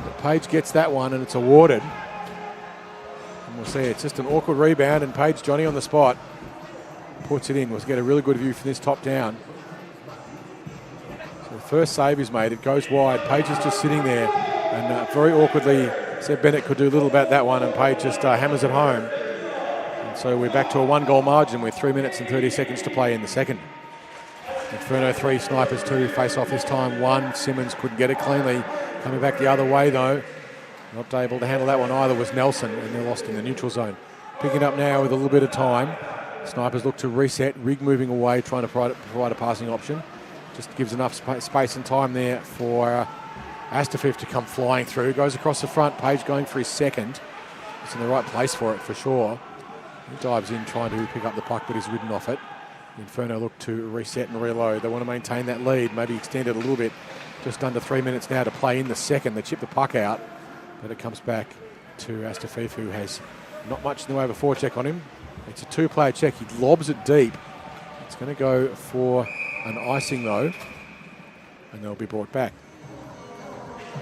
But Page gets that one, and it's awarded. And we'll see. It's just an awkward rebound, and Page, Johnny on the spot, puts it in. We'll get a really good view from this top down. The first save is made, it goes wide. Page is just sitting there, and very awkwardly, Seb Bennett could do little about that one, and Page just hammers it home. And so we're back to a 1-goal margin with 3 minutes and 30 seconds to play in the second. Inferno 3, Snipers 2, face off this time 1. Simmons couldn't get it cleanly. Coming back the other way though, not able to handle that one either was Nelson, and they're lost in the neutral zone. Picking up now with a little bit of time. Snipers look to reset, Rig moving away, trying to provide a passing option. Just gives enough space and time there for Astafiev to come flying through. Goes across the front. Page going for his second. It's in the right place for it, for sure. He dives in trying to pick up the puck, but he's ridden off it. Inferno look to reset and reload. They want to maintain that lead, maybe extend it a little bit. Just under 3 minutes now to play in the second. They chip the puck out, but it comes back to Astafiev, who has not much in the way of a forecheck on him. It's a 2-player check. He lobs it deep. It's going to go for an icing though, and they'll be brought back.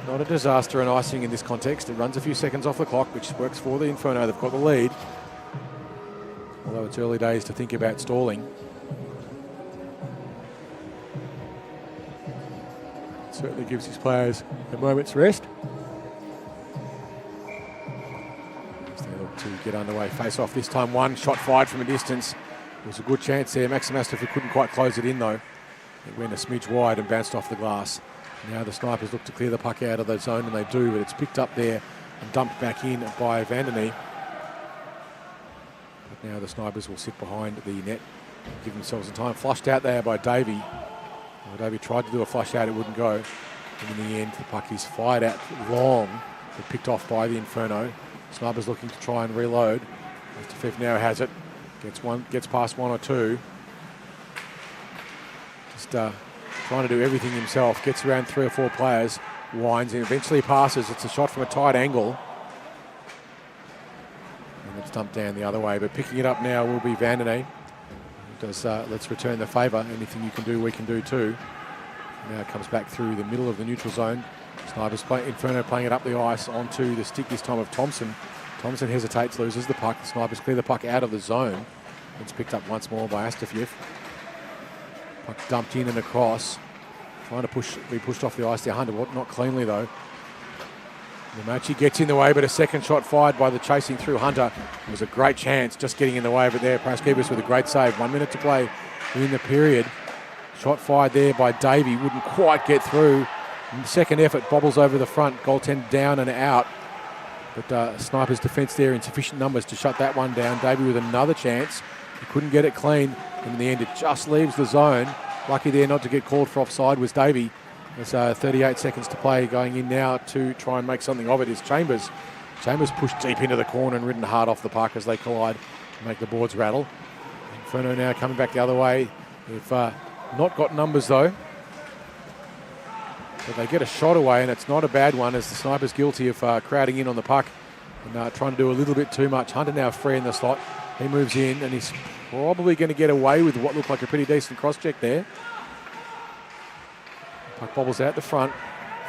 Not a disaster, an icing in this context. It runs a few seconds off the clock, which works for the Inferno. They've got the lead, although it's early days to think about stalling. It certainly gives his players a moment's rest. As they look to get underway. Face off this time, 1 shot fired from a distance. It was a good chance there. Maxim Astafiev couldn't quite close it in though. It went a smidge wide and bounced off the glass. Now the Snipers look to clear the puck out of the zone, and they do, but it's picked up there and dumped back in by Vandeney. But now the Snipers will sit behind the net Give themselves some time. Flushed out there by Davey. Well, Davey tried to do a flush out, it wouldn't go. And in the end, the puck is fired out long, but picked off by the Inferno. Snipers looking to try and reload. Mr. Fifth now has it. Gets past one or two. Just trying to do everything himself. Gets around 3 or 4 players. Winds and eventually passes. It's a shot from a tight angle. And it's dumped down the other way. But picking it up now will be Vandenay. Does let's return the favour. Anything you can do, we can do too. Now it comes back through the middle of the neutral zone. Snipers Inferno playing it up the ice onto the stick this time of Thompson. Thompson hesitates, loses the puck. The Snipers clear the puck out of the zone. It's picked up once more by iceHQ. Puck dumped in and across. Trying to be pushed off the ice there. Hunter, not cleanly though. Namachi gets in the way, but a second shot fired by the chasing through Hunter. It was a great chance, just getting in the way of it there. Paraskevas with a great save. 1 minute to play in the period. Shot fired there by Davey. Wouldn't quite get through. Second effort, bobbles over the front. Goaltender down and out. But Snipers' defence there in sufficient numbers to shut that one down. Davey with another chance. He couldn't get it clean. And in the end, it just leaves the zone. Lucky there not to get called for offside was Davey. There's 38 seconds to play. Going in now to try and make something of it is Chambers. Chambers pushed deep into the corner and ridden hard off the puck as they collide and make the boards rattle. Inferno now coming back the other way. They've not got numbers though. But they get a shot away, and it's not a bad one as the Snipers guilty of crowding in on the puck and trying to do a little bit too much. Hunter now free in the slot. He moves in and he's probably going to get away with what looked like a pretty decent cross-check there. Puck bobbles out the front.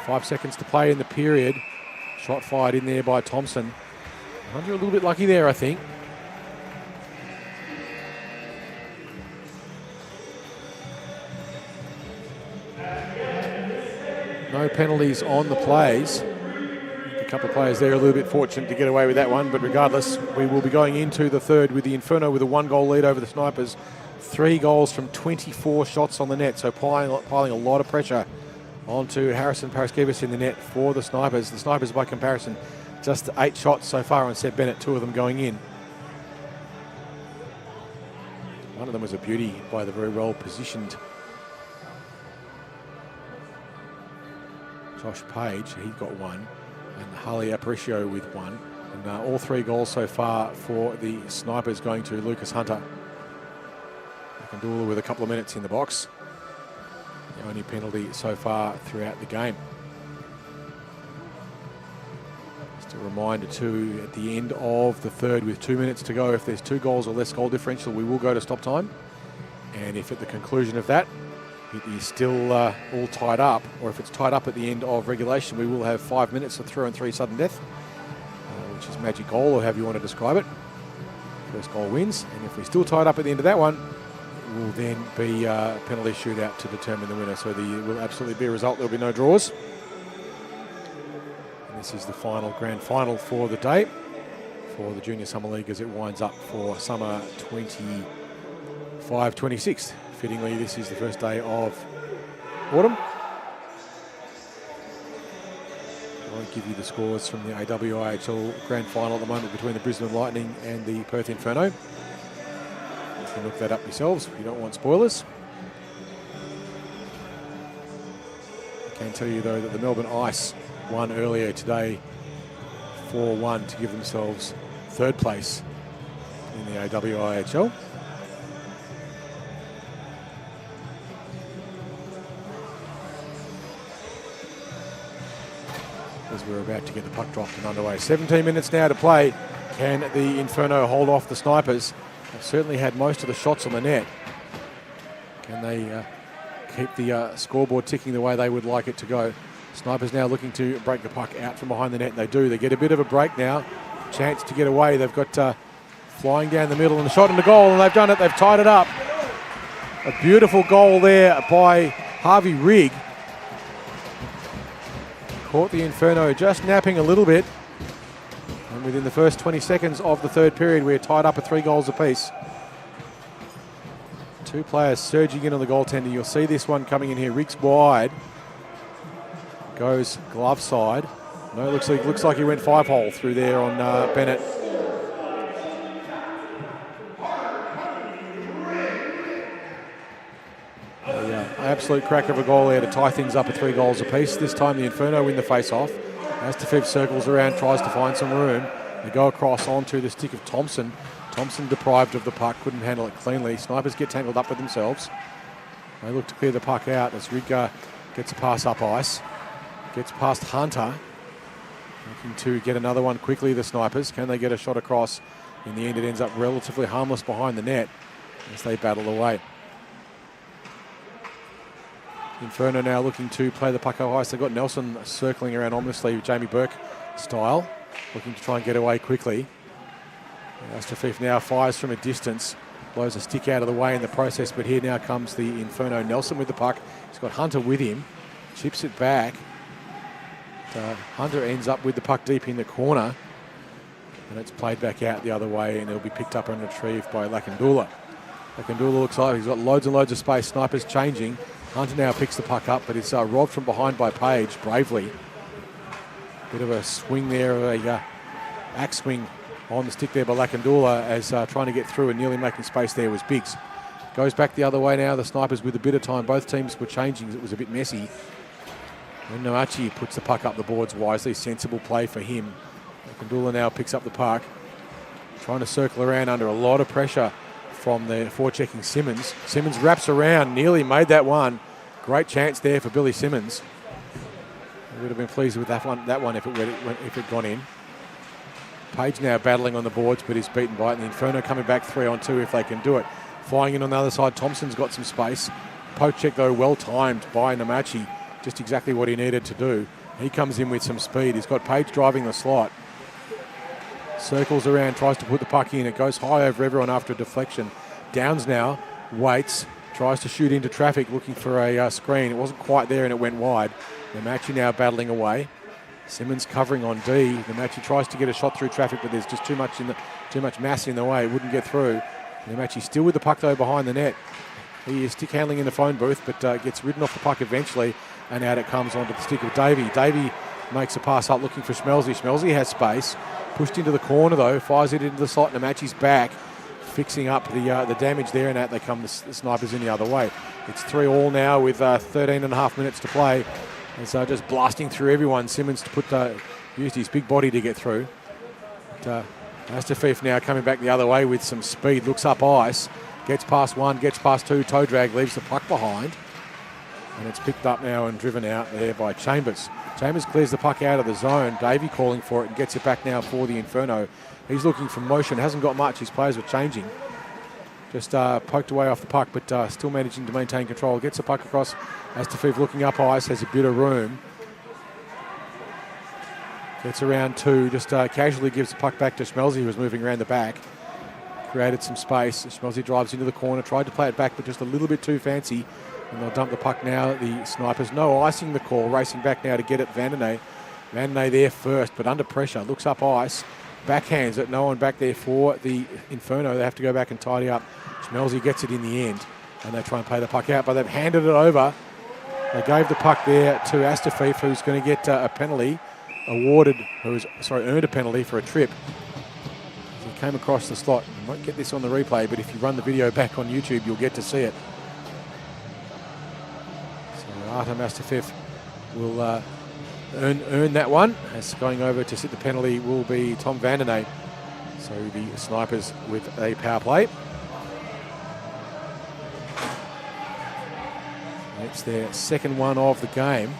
5 seconds to play in the period. Shot fired in there by Thompson. Hunter a little bit lucky there, I think. No penalties on the plays. A couple of players there a little bit fortunate to get away with that one, but regardless, we will be going into the third with the Inferno with a 1-goal lead over the Snipers. 3 goals from 24 shots on the net, so piling a lot of pressure onto Harrison Paraskevas in the net for the Snipers. The Snipers, by comparison, just 8 shots so far on Seth Bennett, 2 of them going in. One of them was a beauty by the very well positioned Josh Page. He got 1, and Harley Aparicio with 1. And all 3 goals so far for the Snipers going to Lucas Hunter. Kandula with a couple of minutes in the box. The only penalty so far throughout the game. Just a reminder too, at the end of the third with 2 minutes to go, if there's 2 goals or less goal differential, we will go to stop time. And if at the conclusion of that, it is still all tied up, or if it's tied up at the end of regulation, we will have 5 minutes of 3-on-3 sudden death, which is magic goal, or however you want to describe it. First goal wins, and if we're still tied up at the end of that one, it will then be a penalty shootout to determine the winner. So there will absolutely be a result. There will be no draws. And this is the final grand final for the day for the Junior Summer League as it winds up for summer 25-26. Fittingly, this is the first day of autumn. I won't give you the scores from the AWIHL grand final at the moment between the Brisbane Lightning and the Perth Inferno. You can look that up yourselves if you don't want spoilers. I can tell you though that the Melbourne Ice won earlier today 4-1 to give themselves third place in the AWIHL. As we're about to get the puck dropped and underway. 17 minutes now to play. Can the Inferno hold off the Snipers? They've certainly had most of the shots on the net. Can they keep the scoreboard ticking the way they would like it to go? Snipers now looking to break the puck out from behind the net. They do. They get a bit of a break now. Chance to get away. They've got flying down the middle and a shot in the goal, and they've done it. They've tied it up. A beautiful goal there by Harvey Rigg. Caught the Inferno just napping a little bit. And within the first 20 seconds of the third period, we're tied up at 3 goals apiece. 2 players surging in on the goaltender. You'll see this one coming in here. Rigg's wide. Goes glove side. No, it looks like he went 5-hole through there on Bennett. Absolute crack of a goal there to tie things up at 3 goals apiece. This time the Inferno win the face-off. As Tafev circles around, tries to find some room. They go across onto the stick of Thompson. Thompson deprived of the puck, couldn't handle it cleanly. Snipers get tangled up with themselves. They look to clear the puck out as Ridgar gets a pass up ice. Gets past Hunter. Looking to get another one quickly, the Snipers. Can they get a shot across? In the end, it ends up relatively harmless behind the net as they battle away. Inferno now looking to play the puck up ice. They've got Nelson circling around ominously, Jamie Burke style, looking to try and get away quickly. Astafif now fires from a distance, blows a stick out of the way in the process, but here now comes the Inferno. Nelson with the puck. He's got Hunter with him, chips it back. Hunter ends up with the puck deep in the corner, and it's played back out the other way, and it'll be picked up and retrieved by Lakandula. Lakandula looks like he's got loads and loads of space. Snipers changing. Hunter now picks the puck up, but it's robbed from behind by Page bravely. Bit of a swing there, a axe swing on the stick there by Lakandula as trying to get through and nearly making space there was Biggs. Goes back the other way now, the Snipers with a bit of time. Both teams were changing, it was a bit messy. And Noachi puts the puck up the boards wisely, sensible play for him. Lakandula now picks up the puck, trying to circle around under a lot of pressure from the forechecking Simmons. Simmons wraps around, nearly made that one. Great chance there for Billy Simmons. I would have been pleased with that one if it gone in. Page now battling on the boards, but he's beaten by it. And the Inferno coming back 3-on-2 if they can do it. Flying in on the other side, Thompson's got some space. Poke check though, well timed by Namachi. Just exactly what he needed to do. He comes in with some speed. He's got Page driving the slot. Circles around, tries to put the puck in. It goes high over everyone after a deflection. Downs now, waits, tries to shoot into traffic, looking for a screen. It wasn't quite there and it went wide. Namachi now battling away. Simmons covering on D. Namachi tries to get a shot through traffic, but there's just too much mass in the way. It wouldn't get through. Namachi still with the puck though behind the net. He is stick handling in the phone booth, but gets ridden off the puck eventually, and out it comes onto the stick of Davey. Davey makes a pass up looking for Schmelzy. Schmelzy has space. Pushed into the corner though, fires it into the slot. Namachi's back, fixing up the damage there, and out they come the Snipers in the other way. It's 3-all now with 13 and a half minutes to play. It's just blasting through everyone. Simmons used his big body to get through. Astafif now coming back the other way with some speed. Looks up ice, gets past one, gets past two. Toe drag leaves the puck behind, and it's picked up now and driven out there by Chambers. Chambers clears the puck out of the zone. Davey calling for it and gets it back now for the Inferno. He's looking for motion. Hasn't got much. His players are changing. Just poked away off the puck, but still managing to maintain control. Gets the puck across. Astafif looking up ice, has a bit of room. Gets around two, just casually gives the puck back to Schmelzy, who was moving around the back. Created some space. Schmelzy drives into the corner, tried to play it back, but just a little bit too fancy. And they'll dump the puck now, the Snipers. No icing the call, racing back now to get it Vandenay. Vandenay there first, but under pressure, looks up ice. Backhands it, no one back there for the Inferno. They have to go back and tidy up. Schmelzy gets it in the end, and they try and play the puck out, but they've handed it over. They gave the puck there to Astafif, who's going to get a penalty earned a penalty for a trip. He came across the slot. You won't get this on the replay, but if you run the video back on YouTube, you'll get to see it. So Artem Astafif will earn that one. As going over to sit the penalty will be Tom Vandenay. So the Snipers with a power play. It's their second one of the game,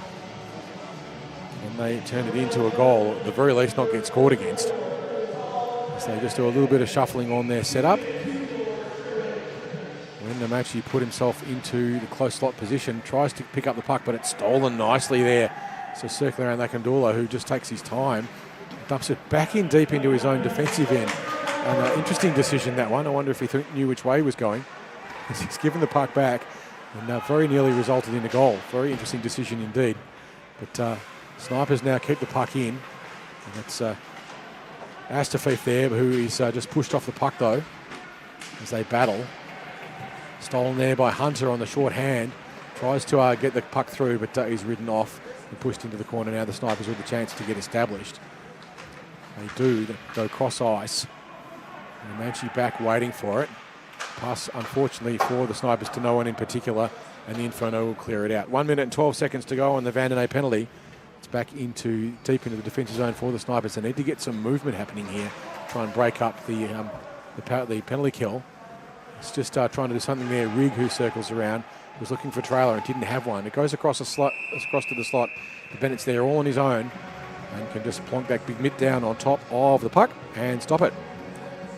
and they turn it into a goal, at the very least not get scored against. So they just do a little bit of shuffling on their setup. When Namachi put himself into the close slot position, tries to pick up the puck, but it's stolen nicely there. So circling around Lakandula, who just takes his time, dumps it back in deep into his own defensive end. An interesting decision, that one. I wonder if he knew which way he was going. He's given the puck back, and very nearly resulted in a goal. Very interesting decision indeed. But Snipers now keep the puck in. And it's Astafif there, who is just pushed off the puck though, as they battle. Stolen there by Hunter on the short hand. Tries to get the puck through, but he's ridden off and pushed into the corner. Now the Snipers with the chance to get established. They do go cross ice. And Manchi back waiting for it. Pass, unfortunately, for the Snipers to no one in particular. and the Inferno will clear it out. 1 minute and 12 seconds to go on the Vandenay penalty. It's back deep into the defensive zone for the Snipers. They need to get some movement happening here, try and break up the penalty kill. It's just trying to do something there. Rig, who circles around, was looking for trailer and didn't have one. It goes across to the slot. Bennett's there all on his own and can just plonk that big mitt down on top of the puck and stop it.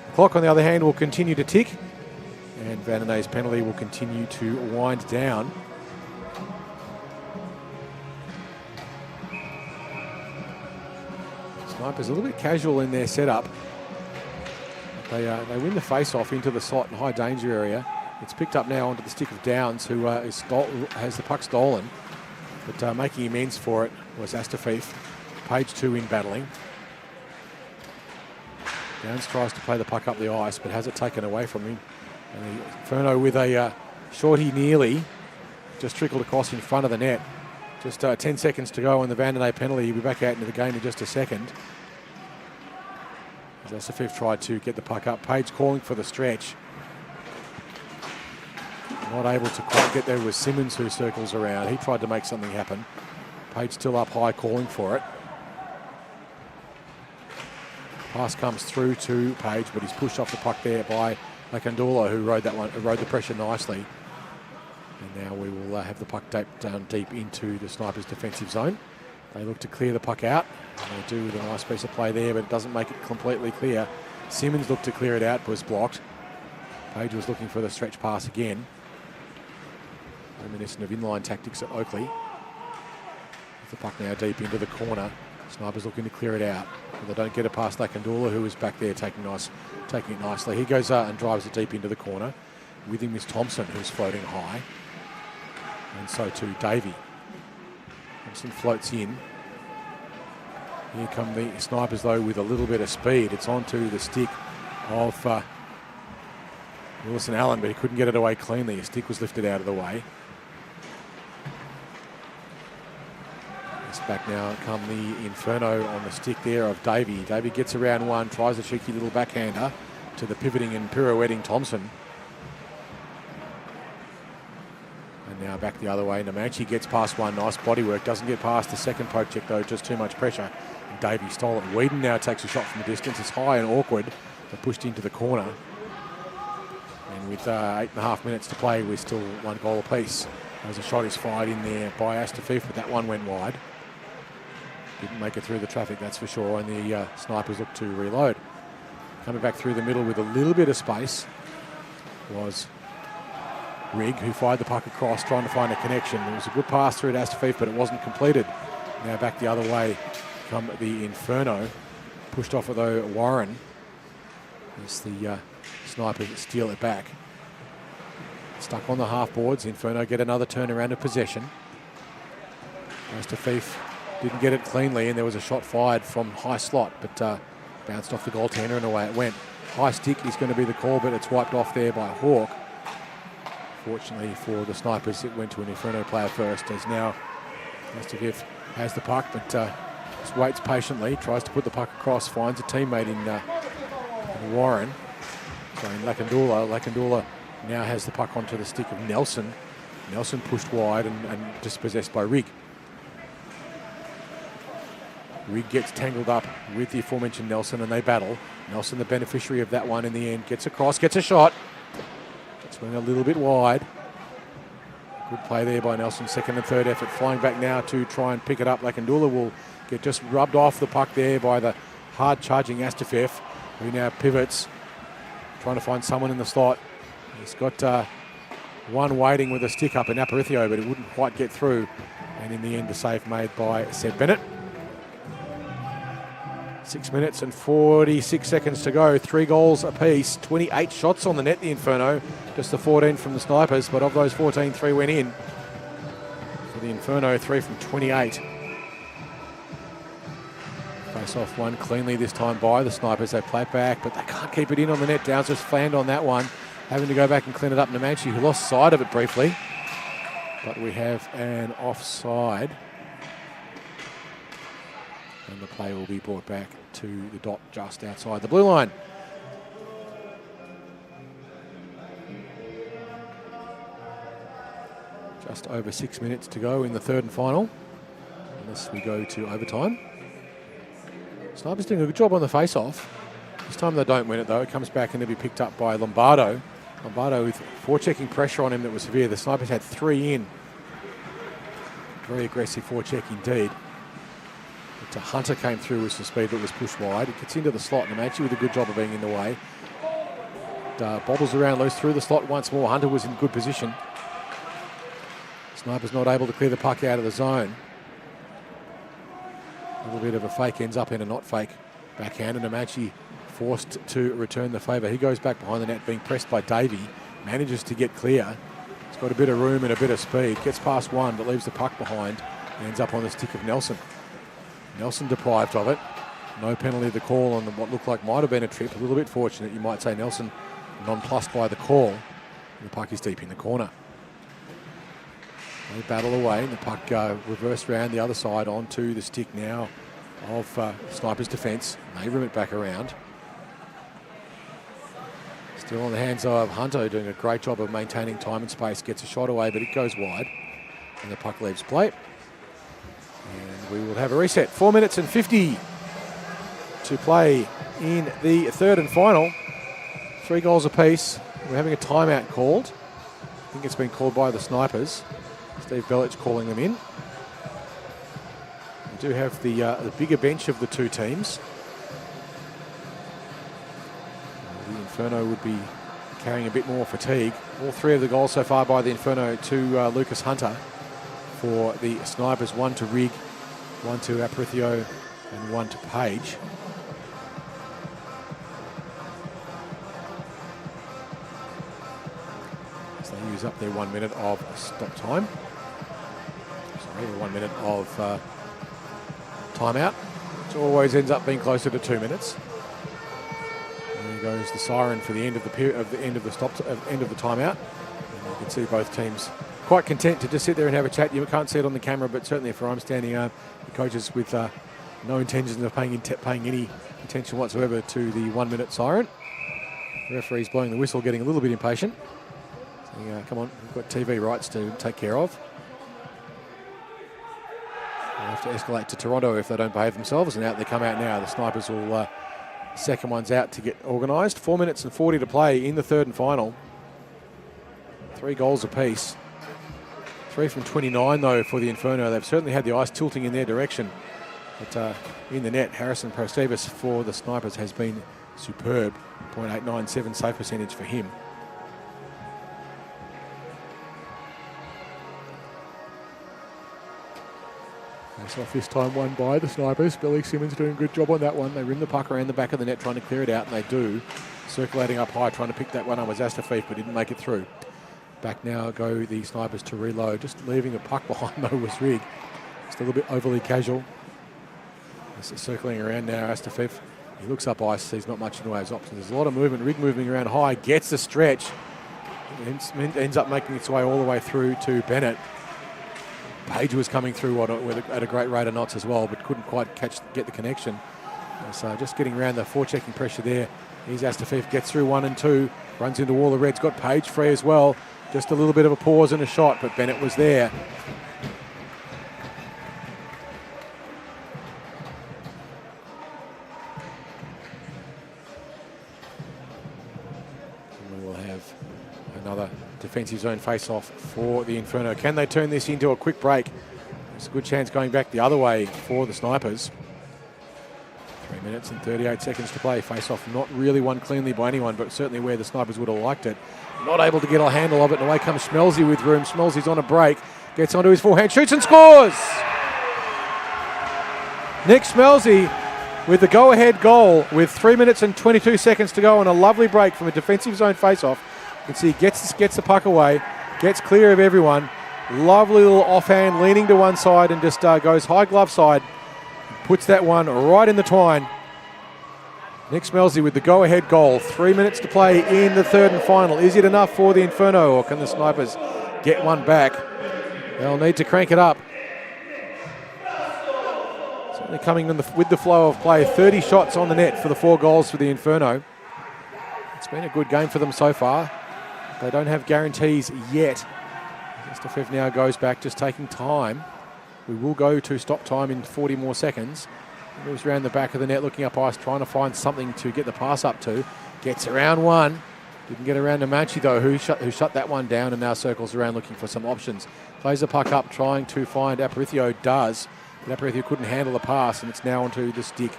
The clock, on the other hand, will continue to tick, and Vandenay's penalty will continue to wind down. Snipers a little bit casual in their setup. They win the face-off into the slot and high danger area. It's picked up now onto the stick of Downs, who has the puck stolen. But making amends for it was Astafeef. Page 2 in battling. Downs tries to play the puck up the ice, but has it taken away from him. And the Inferno with a shorty nearly just trickled across in front of the net. Just 10 seconds to go on the Vandenay penalty. He'll be back out into the game in just a second. As Astafeef tried to get the puck up. Page calling for the stretch. Not able to quite get there with Simmons, who circles around. He tried to make something happen. Page still up high, calling for it. Pass comes through to Page, but he's pushed off the puck there by Lakandula, who rode the pressure nicely. And now we will have the puck down deep into the Snipers' defensive zone. They look to clear the puck out. And they do with a nice piece of play there, but it doesn't make it completely clear. Simmons looked to clear it out, but was blocked. Page was looking for the stretch pass again. Reminiscent of inline tactics at Oakley. With the puck now deep into the corner. Snipers looking to clear it out. But they don't get it past Lakandula, who is back there taking it nicely. He goes and drives it deep into the corner. With him is Thompson, who's floating high. And so too Davey. Thompson floats in. Here come the Snipers, though, with a little bit of speed. It's onto the stick of Wilson Allen, but he couldn't get it away cleanly. His stick was lifted out of the way. It's back now come the Inferno on the stick there of Davey. Davey gets around one, tries a cheeky little backhander to the pivoting and pirouetting Thompson. And now back the other way. Namanchi gets past one, nice body work. Doesn't get past the second poke check, though, just too much pressure. And Davey stole it. Whedon now takes a shot from the distance. It's high and awkward, but pushed into the corner. And with 8.5 minutes to play, we're still 1 goal apiece. As a shot is fired in there by Astafeef, but that one went wide. Didn't make it through the traffic, that's for sure, and the Snipers look to reload. Coming back through the middle with a little bit of space was Rig, who fired the puck across, trying to find a connection. It was a good pass through to Astafeef, but it wasn't completed. Now back the other way come the Inferno. Pushed off, though, Warren. As the Snipers steal it back. Stuck on the half boards. Inferno get another turnaround of possession. Astafeef didn't get it cleanly, and there was a shot fired from high slot, but bounced off the goaltender and away it went. High stick is going to be the call, but it's wiped off there by Hawk. Fortunately for the Snipers, it went to an Inferno player first, as now Astafeef has the puck, but just waits patiently, tries to put the puck across, finds a teammate in Warren. So in Lakandula. Lakandula now has the puck onto the stick of Nelson. Nelson pushed wide and dispossessed by Rig. Rig gets tangled up with the aforementioned Nelson, and they battle. Nelson, the beneficiary of that one in the end, gets across, gets a shot. It's went a little bit wide. Good play there by Nelson, second and third effort. Flying back now to try and pick it up. Lakandula will get just rubbed off the puck there by the hard-charging Astafeef, who now pivots, trying to find someone in the slot. He's got one waiting with a stick up in Aparicio, but it wouldn't quite get through. And in the end, the save made by Seb Bennett. 6 minutes and 46 seconds to go. 3 goals apiece. 28 shots on the net, the Inferno. Just the 14 from the Snipers, but of those 14, 3 went in. For the Inferno, 3 from 28. Face off one cleanly this time by the Snipers. They play it back, but they can't keep it in on the net. Downs just fanned on that one. Having to go back and clean it up. Namanchi, who lost sight of it briefly. But we have an offside. And the play will be brought back to the dot just outside the blue line. Just over 6 minutes to go in the third and final, unless we go to overtime. Snipers doing a good job on the face-off. This time they don't win it though. It comes back and it'll be picked up by Lombardo. Lombardo with forechecking pressure on him that was severe. The Snipers had 3 in. Very aggressive forecheck indeed. But Hunter came through with some speed but was pushed wide. It gets into the slot and Amachi with a good job of being in the way. Bobbles around loose through the slot once more. Hunter was in good position. Snipers not able to clear the puck out of the zone. A little bit of a fake ends up in a not fake backhand, and Amachi forced to return the favour. He goes back behind the net, being pressed by Davey. Manages to get clear. He's got a bit of room and a bit of speed. Gets past one, but leaves the puck behind. And ends up on the stick of Nelson. Nelson deprived of it. No penalty the call on what looked like might have been a trip. A little bit fortunate, you might say. Nelson nonplussed by the call. And the puck is deep in the corner. They battle away, and the puck reversed round the other side onto the stick now of Snipers' defence. They rim it back around. Still on the hands of Hunter, doing a great job of maintaining time and space. Gets a shot away, but it goes wide. And the puck leaves play. And we will have a reset. 4 minutes and 50 to play in the third and final. 3 goals apiece. We're having a timeout called. I think it's been called by the Snipers. Steve Bellich calling them in. We do have the bigger bench of the two teams. The Inferno would be carrying a bit more fatigue. All 3 of the goals so far by the Inferno to Lucas Hunter. For the Snipers, 1 to Rigg, 1 to Aparicio, and 1 to Page. So they use up their 1 minute of stop time. Sorry, 1 minute of timeout, which always ends up being closer to 2 minutes. And there goes the siren for the end of the end of the timeout. And you can see both teams quite content to just sit there and have a chat. You can't see it on the camera, but certainly if I'm standing, the coaches with no intentions of paying any attention whatsoever to the 1 minute siren. The referee's blowing the whistle, getting a little bit impatient. Saying, come on, we've got TV rights to take care of. They'll have to escalate to Toronto if they don't behave themselves, and out they come out now. The Snipers will second ones out to get organised. 4 minutes and 40 to play in the third and final. 3 goals apiece. 3 from 29 though for the Inferno. They've certainly had the ice tilting in their direction. But in the net, Harrison Prostavis for the Snipers has been superb. .897 save percentage for him. Face-off this time won by the Snipers. Billy Simmons doing a good job on that one. They rim the puck around the back of the net trying to clear it out, and they do. Circulating up high, trying to pick that one up was Astafif, but didn't make it through. Back now go the Snipers to reload. Just leaving the puck behind though was Rigg. Just a little bit overly casual. Circling around now, Astafif. He looks up ice, sees not much in the way of options. There's a lot of movement. Rigg moving around high, gets the stretch. Ends up making its way all the way through to Bennett. Page was coming through at a great rate of knots as well, but couldn't quite get the connection. So just getting around the forechecking pressure there. Here's Astafif, gets through 1 and 2, runs into wall of Reds, got Page free as well. Just a little bit of a pause and a shot, but Bennett was there. And we will have another defensive zone face-off for the Inferno. Can they turn this into a quick break? There's a good chance going back the other way for the Snipers. 3 minutes and 38 seconds to play. Face-off not really won cleanly by anyone, but certainly where the Snipers would have liked it. Not able to get a handle of it, and away comes Schmelzy with room. Schmelzy's on a break, gets onto his forehand, shoots and scores! Nick Schmelzy with the go-ahead goal with 3 minutes and 22 seconds to go on a lovely break from a defensive zone face-off. You can see he gets the puck away, gets clear of everyone. Lovely little offhand, leaning to one side and just goes high glove side. Puts that one right in the twine. Nick Schmelzy with the go-ahead goal. 3 minutes to play in the third and final. Is it enough for the Inferno, or can the Snipers get one back? They'll need to crank it up. Certainly coming in with the flow of play. 30 shots on the net for the 4 goals for the Inferno. It's been a good game for them so far. They don't have guarantees yet. Astafiev now goes back, just taking time. We will go to stop time in 40 more seconds. Moves around the back of the net, looking up ice, trying to find something to get the pass up to. Gets around one. Didn't get around to Manchi, though, who shut that one down and now circles around looking for some options. Plays the puck up, trying to find Aparicio, does. But Aparicio couldn't handle the pass, and it's now onto the stick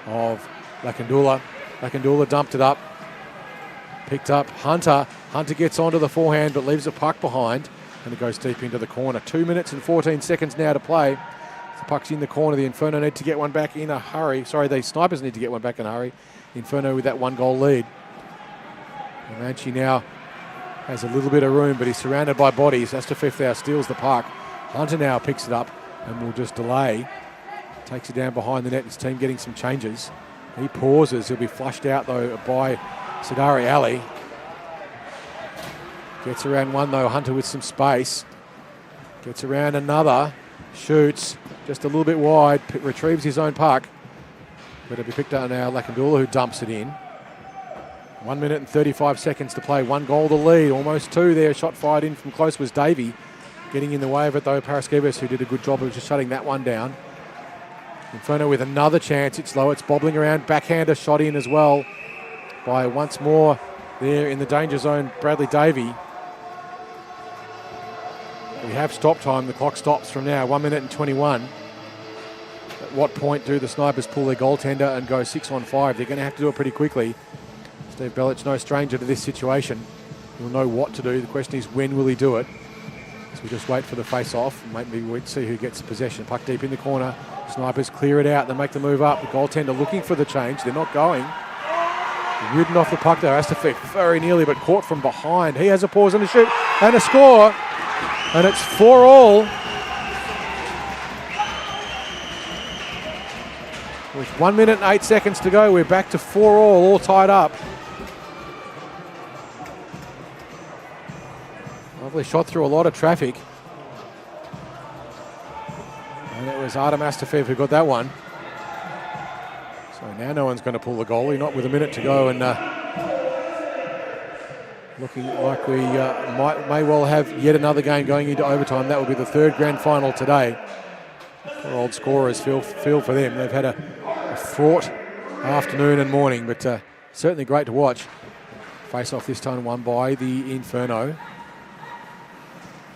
of Lakandula. Lakandula dumped it up. Picked up Hunter. Hunter gets onto the forehand, but leaves the puck behind. And it goes deep into the corner. 2 minutes and 14 seconds now to play. The puck's in the corner. The Inferno need to get one back in a hurry. Sorry, the Snipers need to get one back in a hurry. Inferno with that 1-goal lead. Manchi now has a little bit of room, but he's surrounded by bodies. Astafiev now steals the puck. Hunter now picks it up and will just delay. Takes it down behind the net. His team getting some changes. He pauses. He'll be flushed out, though, by Sidari Ali. Gets around one, though. Hunter with some space. Gets around another. Shoots just a little bit wide. Retrieves his own puck. But it'll be picked up now. Lakandula, who dumps it in. 1 minute and 35 seconds to play. 1 goal to lead. Almost 2 there. Shot fired in from close was Davey. Getting in the way of it, though, Paraskevas, who did a good job of just shutting that one down. Inferno with another chance. It's low. It's bobbling around. Backhander shot in as well by once more there in the danger zone, Bradley Davey. We have stop time. The clock stops from now. 1 minute and 21. At what point do the Snipers pull their goaltender and go 6-on-5? They're going to have to do it pretty quickly. Steve Bellich, no stranger to this situation. He'll know what to do. The question is, when will he do it? So we just wait for the face-off. Maybe we'll see who gets the possession. Puck deep in the corner. Snipers clear it out. They make the move up. The goaltender looking for the change. They're not going. Ridden off the puck there. Astafiev very nearly, but caught from behind. He has a pause and a shoot and a score. And it's 4-all. With 1 minute and 8 seconds to go, we're back to 4-all, all tied up. Lovely shot through a lot of traffic. And it was Artem Astafiev who got that one. So now no one's going to pull the goalie, not with a minute to go, and looking like we may well have yet another game going into overtime. That will be the 3rd grand final today. Poor old scorers, feel for them. They've had a fraught afternoon and morning, but certainly great to watch. Face off this time won by the Inferno.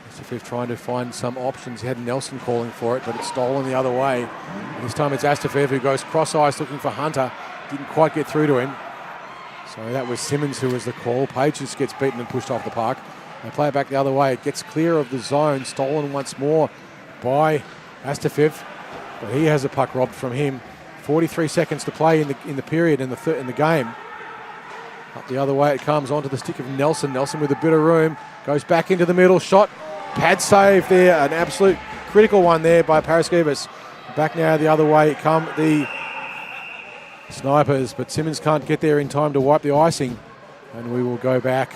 Astafiev trying to find some options. He had Nelson calling for it, but it's stolen the other way. And this time it's Astafiev who goes cross-ice looking for Hunter. Didn't quite get through to him. So that was Simmons who was the call. Page just gets beaten and pushed off the puck. They play it back the other way. It gets clear of the zone. Stolen once more by Astafiev, but he has a puck robbed from him. 43 seconds to play in the period in the game. Up the other way it comes onto the stick of Nelson. Nelson with a bit of room goes back into the middle. Shot, pad save there, an absolute critical one there by Paraskevas. Back now the other way come the Snipers, but Simmons can't get there in time to wipe the icing, and we will go back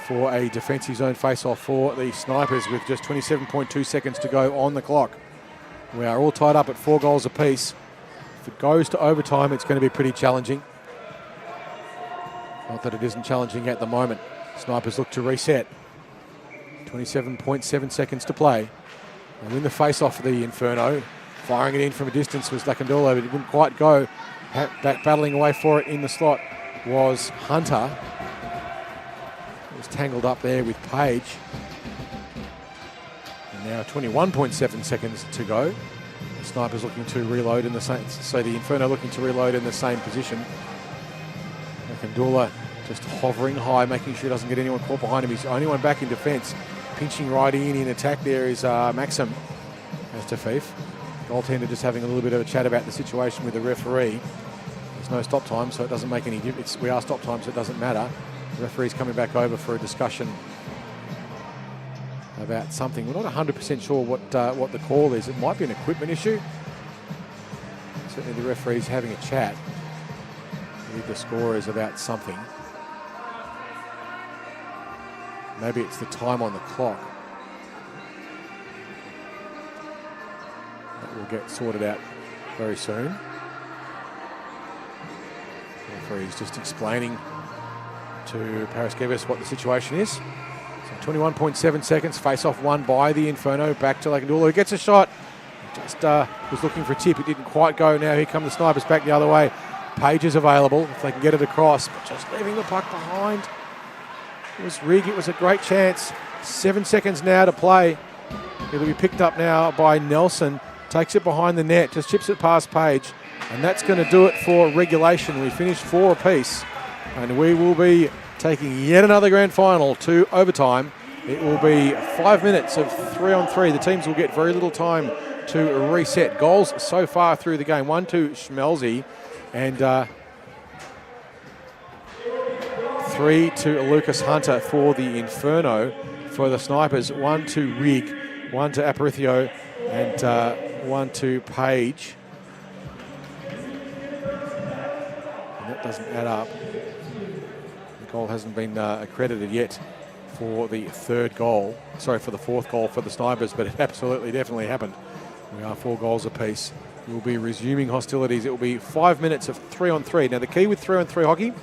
for a defensive zone face-off for the Snipers with just 27.2 seconds to go on the clock. We are all tied up at 4 goals apiece. If it goes to overtime, it's going to be pretty challenging. Not that it isn't challenging at the moment. Snipers look to reset. 27.7 seconds to play. And win the face-off for the Inferno. Firing it in from a distance was Lakandula, but it wouldn't quite go. Back battling away for it in the slot was Hunter. It was tangled up there with Page. And now 21.7 seconds to go. The Snipers looking to reload in the same, so the Inferno looking to reload in the same position. Lakandula just hovering high, making sure he doesn't get anyone caught behind him. He's the only one back in defence. Pinching right in attack there is Maxim Astafiev. Goaltender just having a little bit of a chat about the situation with the referee. There's no stop time, so it doesn't make any difference. We are stop time, so it doesn't matter. The referee's coming back over for a discussion about something. We're not 100% sure what the call is. It might be an equipment issue. Certainly the referee's having a chat with the scorers about something. Maybe it's the time on the clock. That will get sorted out very soon. The referee's just explaining to Paraskevas what the situation is. So 21.7 seconds. Face-off won by the Inferno. Back to Lakandula, who gets a shot. Just was looking for a tip. It didn't quite go. Now here come the Snipers back the other way. Page is available if they can get it across, but just leaving the puck behind. It was Rig. It was a great chance. 7 seconds now to play. It'll be picked up now by Nelson. Takes it behind the net. Just chips it past Page. And that's going to do it for regulation. We finished 4 apiece. And we will be taking yet another grand final to overtime. It will be 5 minutes of 3-on-3. The teams will get very little time to reset. Goals so far through the game. 1 to Schmelzy and 3 to Lucas Hunter for the Inferno. For the Snipers, 1 to Rig, 1 to Aparicio, and 1 to Page. And that doesn't add up. The goal hasn't been accredited yet for the third goal. Sorry, for the fourth goal for the Snipers, but it absolutely, definitely happened. We are 4 goals apiece. We'll be resuming hostilities. It will be 5 minutes of 3-on-3. Now, the key with 3-on-3 hockey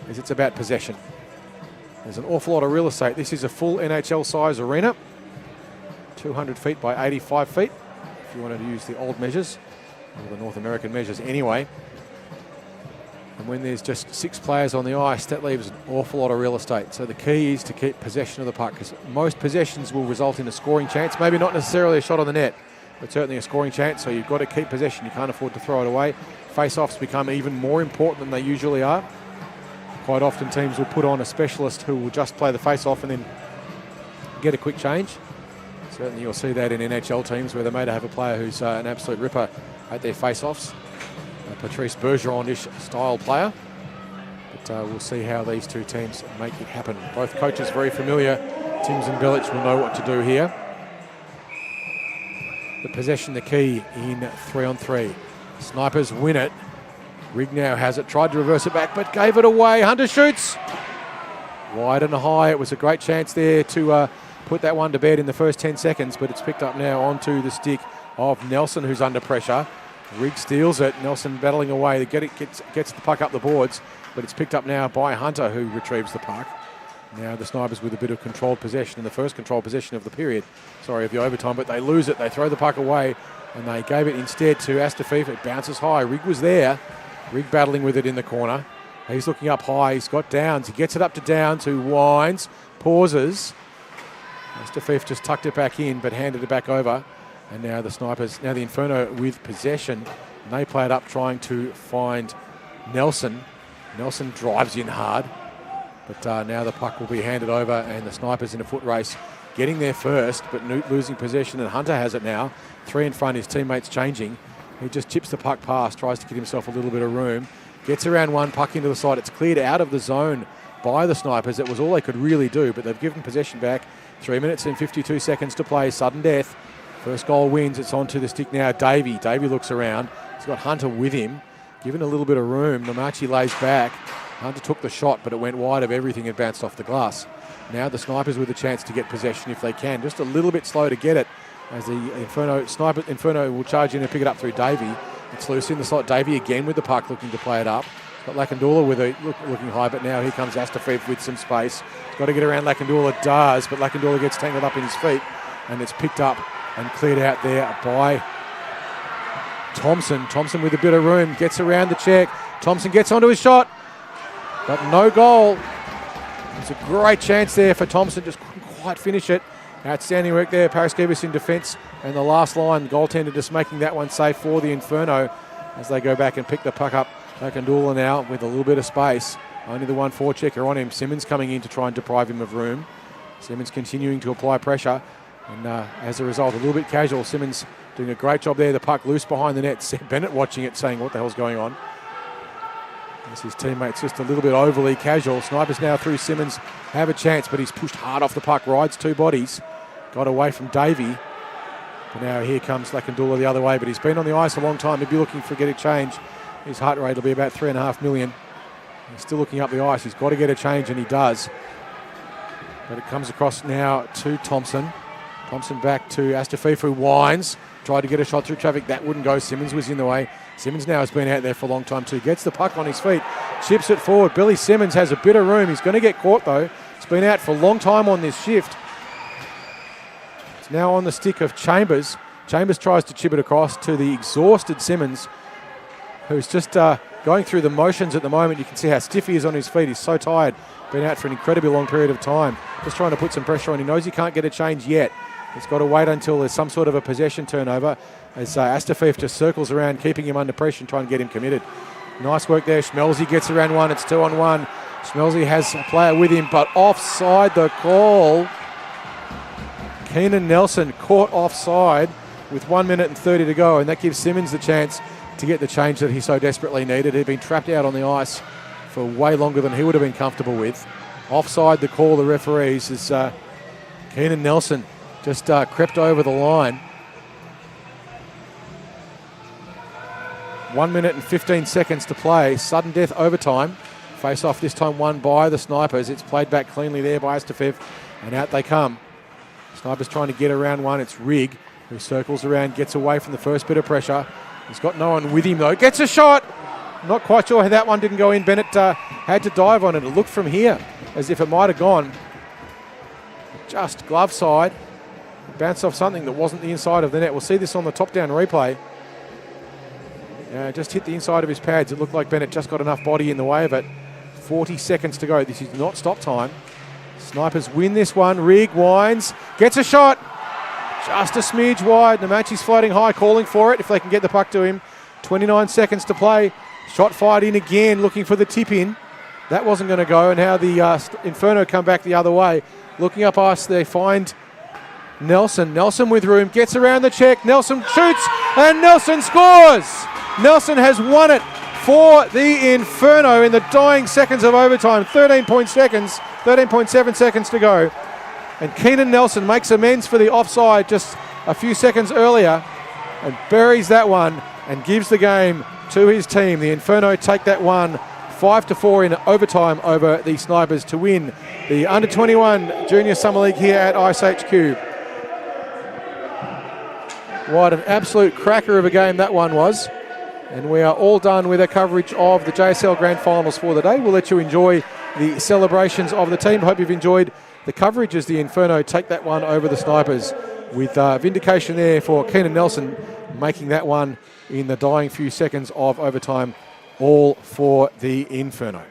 is it's about possession. There's an awful lot of real estate. This is a full NHL size arena, 200 feet by 85 feet, if you wanted to use the old measures, or the North American measures anyway. And when there's just 6 players on the ice, that leaves an awful lot of real estate. So the key is to keep possession of the puck, because most possessions will result in a scoring chance, maybe not necessarily a shot on the net, but certainly a scoring chance. So you've got to keep possession. You can't afford to throw it away. Face-offs become even more important than they usually are. Quite often teams will put on a specialist who will just play the face-off and then get a quick change. Certainly you'll see that in NHL teams where they may have a player who's an absolute ripper at their face-offs. A Patrice Bergeron-ish style player. But we'll see how these two teams make it happen. Both coaches very familiar. Timms and Bilic will know what to do here. The possession, the key in 3-on-3. Snipers win it. Rig now has it, tried to reverse it back, but gave it away. Hunter shoots. Wide and high. It was a great chance there to put that one to bed in the first 10 seconds, but it's picked up now onto the stick of Nelson, who's under pressure. Rig steals it. Nelson battling away. Gets the puck up the boards, but it's picked up now by Hunter, who retrieves the puck. Now the Snipers with a bit of controlled possession in the first controlled possession of the period. Sorry, of the overtime, but they lose it. They throw the puck away, and they gave it instead to Astafiev. It bounces high. Rig was there. Rig battling with it in the corner. He's looking up high. He's got Downs. He gets it up to Downs, who winds, pauses. Astafiev just tucked it back in, but handed it back over. And now the Snipers, now the Inferno with possession. And they play it up, trying to find Nelson. Nelson drives in hard. But now the puck will be handed over, and the Snipers in a foot race getting there first, but losing possession, and Hunter has it now. 3 in front, his teammates changing. He just chips the puck past, tries to get himself a little bit of room. Gets around one, puck into the side. It's cleared out of the zone by the Snipers. That was all they could really do, but they've given possession back. 3 minutes and 52 seconds to play. Sudden death. First goal wins. It's onto the stick now. Davey looks around. He's got Hunter with him. Given a little bit of room. Namachi lays back. Hunter took the shot, but it went wide of everything and bounced off the glass. Now the Snipers with a chance to get possession if they can. Just a little bit slow to get it, as the Inferno will charge in and pick it up through Davey. It's loose in the slot. Davey again with the puck, looking to play it up. Got Lakandula with it, looking high, but now here comes Astafiev with some space. Got to get around Lakandula, does, but Lakandula gets tangled up in his feet, and it's picked up and cleared out there by Thompson. Thompson with a bit of room, gets around the check. Thompson gets onto his shot, but no goal. It's a great chance there for Thompson, just couldn't quite finish it. Outstanding work there, Paraskevas in defence, and the last line, the goaltender just making that one safe for the Inferno as they go back and pick the puck up. Lakandula now with a little bit of space. Only the 1-4 checker on him. Simmons coming in to try and deprive him of room. Simmons continuing to apply pressure, and as a result, a little bit casual. Simmons doing a great job there. The puck loose behind the net. Seb Bennett watching it, saying, what the hell's going on? As his teammates just a little bit overly casual. Snipers now through Simmons have a chance, but he's pushed hard off the puck, rides 2 bodies. Got away from Davey. But now here comes Lakandula the other way, but he's been on the ice a long time. He'll be looking for getting change. His heart rate will be about 3.5 million. He's still looking up the ice. He's got to get a change, and he does. But it comes across now to Thompson. Thompson back to Astafiev, who winds. Tried to get a shot through traffic. That wouldn't go. Simmons was in the way. Simmons now has been out there for a long time too. Gets the puck on his feet. Chips it forward. Billy Simmons has a bit of room. He's going to get caught, though. It's been out for a long time on this shift. It's now on the stick of Chambers. Chambers tries to chip it across to the exhausted Simmons, who's just going through the motions at the moment. You can see how stiff he is on his feet. He's so tired. Been out for an incredibly long period of time. Just trying to put some pressure on. He knows he can't get a change yet. He's got to wait until there's some sort of a possession turnover as Astafiev just circles around, keeping him under pressure and trying to get him committed. Nice work there. Schmelzy gets around one. It's 2-on-1. Schmelzy has a player with him, but offside the call. Keenan Nelson caught offside with 1 minute and 30 to go, and that gives Simmons the chance to get the change that he so desperately needed. He'd been trapped out on the ice for way longer than he would have been comfortable with. Offside the call, the referees, as Keenan Nelson just crept over the line. 1 minute and 15 seconds to play. Sudden death overtime. Face off this time won by the Snipers. It's played back cleanly there by Astafiev, and out they come. Snipers trying to get around one. It's Rigg, who circles around, gets away from the first bit of pressure. He's got no one with him though. Gets a shot. Not quite sure how that one didn't go in. Bennett had to dive on it. It looked from here as if it might have gone. Just glove side. Bounced off something that wasn't the inside of the net. We'll see this on the top-down replay. Just hit the inside of his pads. It looked like Bennett just got enough body in the way of it. 40 seconds to go. This is not stop time. Snipers win this one. Rigg winds. Gets a shot. Just a smidge wide. Namachi's floating high, calling for it if they can get the puck to him. 29 seconds to play. Shot fired in again, looking for the tip in. That wasn't going to go, and how the Inferno come back the other way. Looking up ice, they find Nelson. Nelson with room, gets around the check. Nelson shoots, and Nelson scores! Nelson has won it for the Inferno in the dying seconds of overtime. 13.7 seconds to go. And Keenan Nelson makes amends for the offside just a few seconds earlier and buries that one and gives the game to his team. The Inferno take that one 5-4 in overtime over the Snipers to win the Under-21 Junior Summer League here at iceHQ. What an absolute cracker of a game that one was. And we are all done with our coverage of the JSL Grand Finals for the day. We'll let you enjoy the celebrations of the team. Hope you've enjoyed the coverage as the Inferno take that one over the Snipers, with vindication there for Keenan Nelson making that one in the dying few seconds of overtime, all for the Inferno.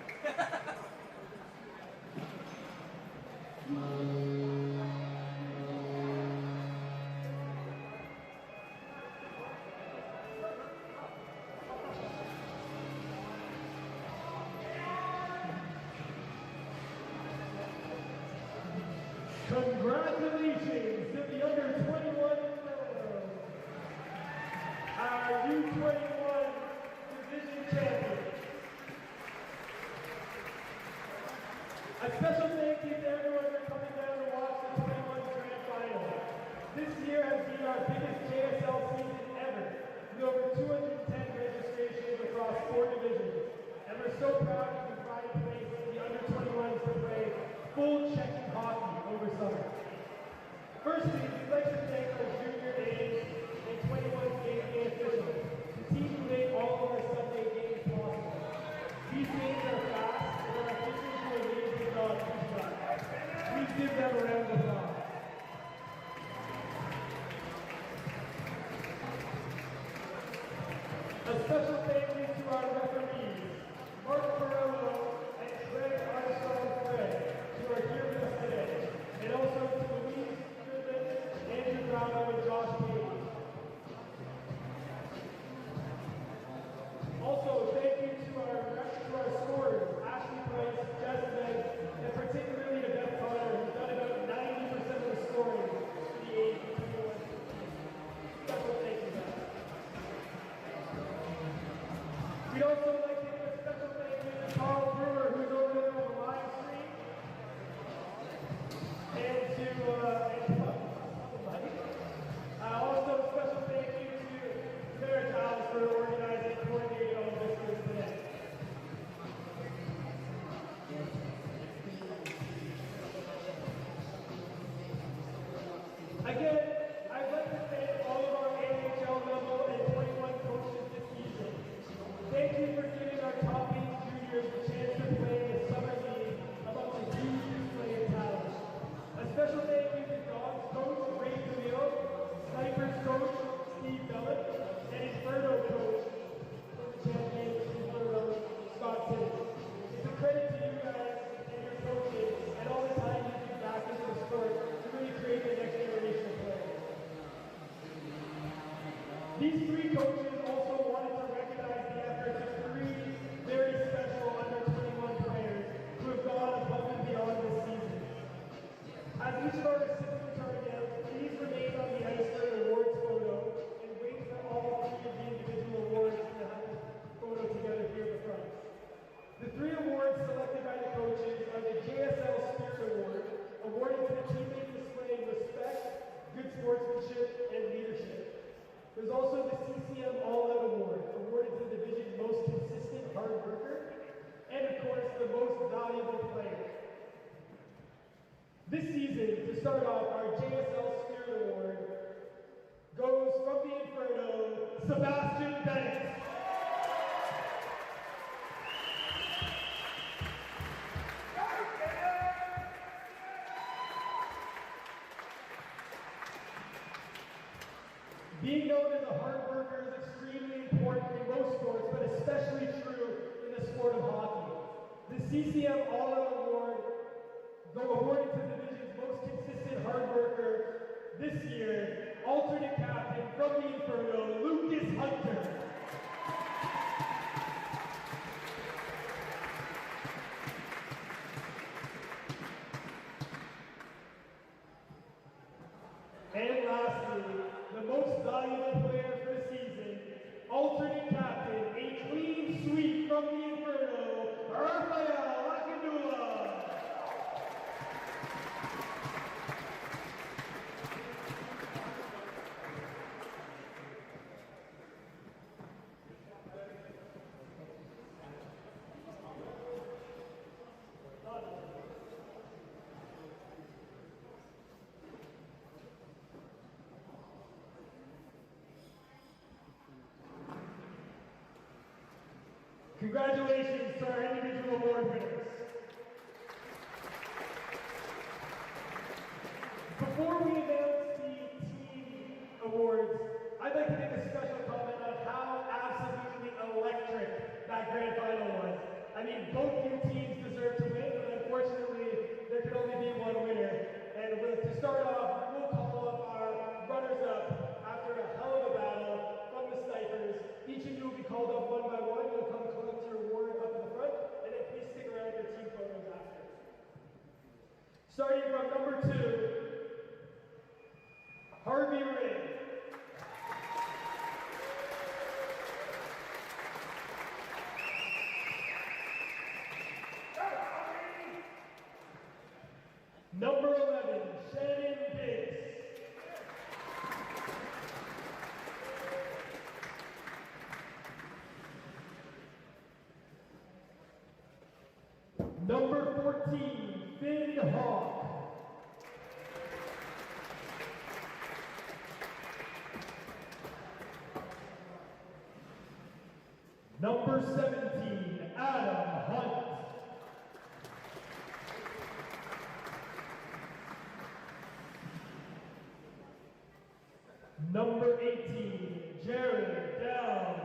Congratulations to the Under-21 our U21 division champion. A special thank you to everyone for coming down to watch the 21 Grand Final. This year has been our biggest JSL season ever, with over 210 registrations across 4 divisions. And we're so proud to be providing place for the Under-21s to play full checking hockey over summer. Firstly, we'd like to thank our junior age and 21 game day officials, the team who made all of our Sunday games possible. These games are fast, and our officials do an amazing job each time. Please give them a round of applause. A special thank you to our referees, Mark Perello and Greg Armstrong-Fred, who are here with us today, and also to Louise Goodman, Andrew Bravo, and Josh Payne. Also, thank you to our scorers, Ashley Price, Jess Meg, and particularly to Beth Connor, who's done about 90% of the scoring for the age of 21. Special thank you, Beth. We'd also like to give a special thank you to Carl Brewer, who's over there on the live stream, and to also a special thank you to Sarah Giles for organizing and coordinating all of this for us today. Again, I'd like to thank all of our AHL level and 21 coaches this season. Thank you for giving our top 8 juniors the chance to play in the Summer League amongst a huge display of special thank you to Dogs coach Ray Camille, Snipers coach Steve Bellick, and Inferno coach from the champion Inferno Scott Tibbs. It's a credit to you guys and your coaches and all the time you give back into the sport to really create the next generation of players. These three coaches also wanted to recognize the efforts of three very special under 21 players who have gone above and beyond this season. As each of our recipients are announced, please remain on the ice for an awards photo and wait for all three of the individual awards to have a photo together here at the front. The three awards selected by the coaches are the JSL Spirit Award, awarded to the teammate displaying respect, good sportsmanship, and leadership. There's also the CCM All-Out Award, awarded to the division's most consistent hard worker, and of course, the most valuable player. This season, to start off, our JSL Spirit Award goes from the Inferno, Sebastian Bennett. Being known as a hard worker is extremely important in most sports, but especially true in the sport of hockey. The CCM All-Out Award, awarded to the division's most consistent hard worker this year, alternate captain from the Inferno, Lucas Hunter. And lastly, the most valuable player for the season, alternate captain, a clean sweep from the Inferno, Rafael Akindula. Congratulations to our individual award winners. Before we announce the team awards, I'd like to make a special comment on how absolutely electric that grand final was. I mean, both you teams deserve to win, but unfortunately, there can only be one winner. And to start off, we'll call up our runners-up after a hell of a battle from the Snipers. Each of you will be called up one by one. You'll come collect your award up in the front, and then please stick around for team photos after. Starting from number 2, Harvey Ray. Number 11, Shannon Biggs. Number 14, Finn Hawk. Number 17, Adam Hunt. Number 18, Jared Down.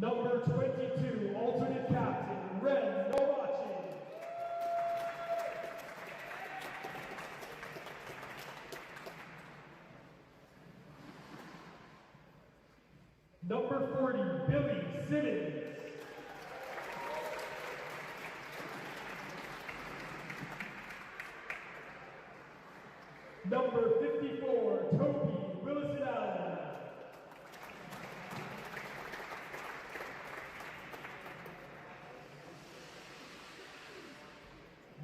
Number 22, alternate captain, Ren Novaci. Number 40, Billy Simmons. Number 54, Toby Willison Allen.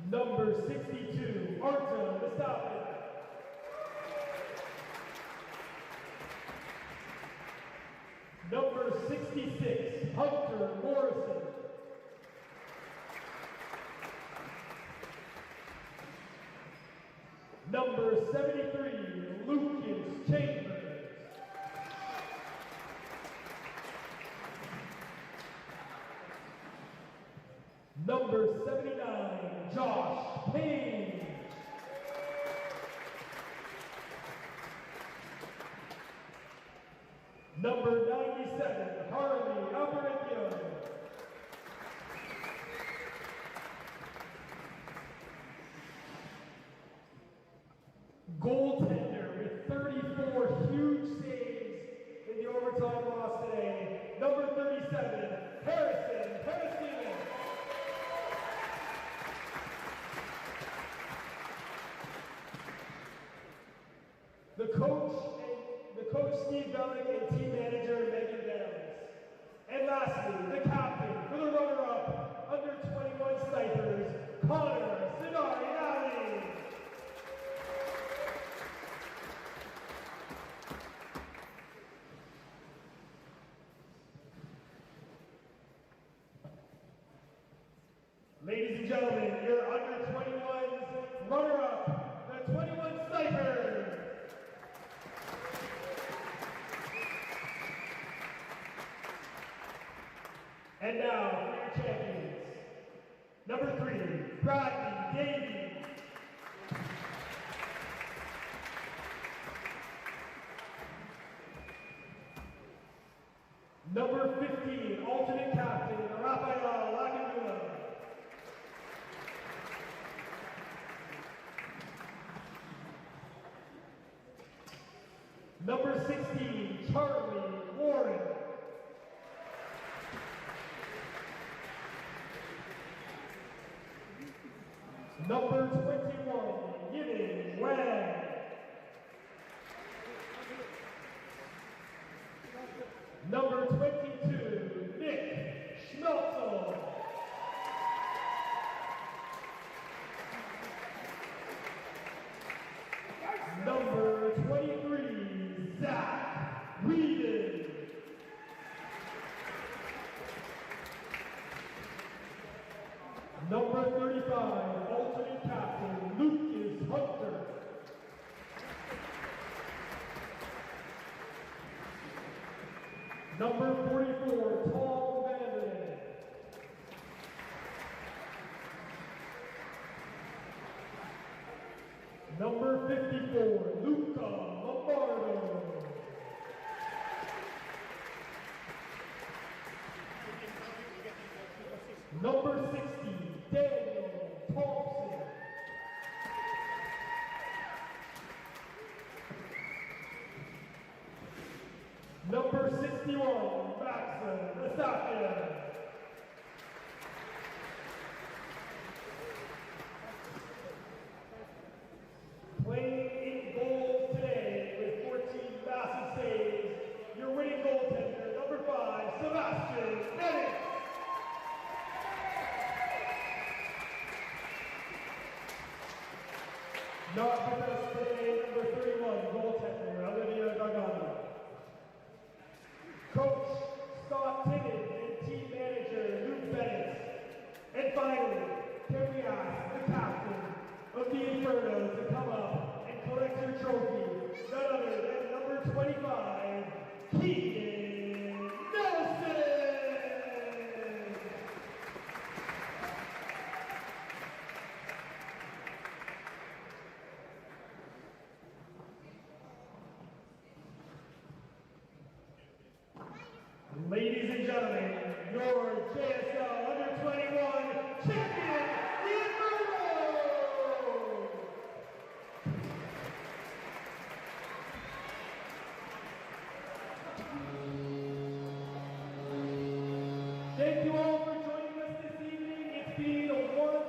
Number 62, Arta Mustafa. Number 66, Hunter Morrison. Number 73, Lucas Chambers. Number 79, Josh Payne. Number 97, Harley Aparicio. Goaltender with 34 huge saves in the overtime loss today. Number 37, Harrison Harrison. The coach Steve Bellick and team manager Megan Downs. And lastly, the captain for the runner-up under 21 snipers, Connor Sidari Ali. Ladies and gentlemen, your under 21's runner-up, the 21 snipers. And now for your champions. Number 3, Bradley Davey. Number 15, alternate captain, Rafael Lacadula. Number 16, Charlie Warren. Number 21, Yimin Wang. Number 22, Nick Schmelzel. Number 23, Zach Whedon. Number 35, alternate captain, Lucas Hunter. Number 44, Tom Vanderman. Number 54, Luca Lombardo. Number 60, Daniel Thompson. Number 61, Maxim Lasaka. Playing in goal today with 14 massive saves, your winning goaltender, number 5, Sebastian Bennett. Not with us today, number 31, goaltender, Olivia Gargano. Coach Scott Timmons and team manager Luke Bennett. And finally, can we ask the captain of the Inferno to come up and collect your trophy, none other than number 25, Keegan Nelson! Ladies and gentlemen, your JSL Under 21 champion, the Inferno! Thank you all for joining us this evening. It's been one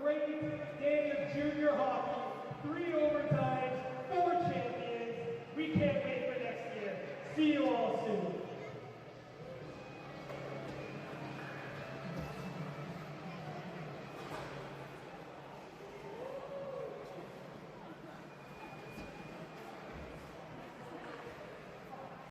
great day of junior hockey. 3 overtimes, 4 champions. We can't wait for next year. See you all soon.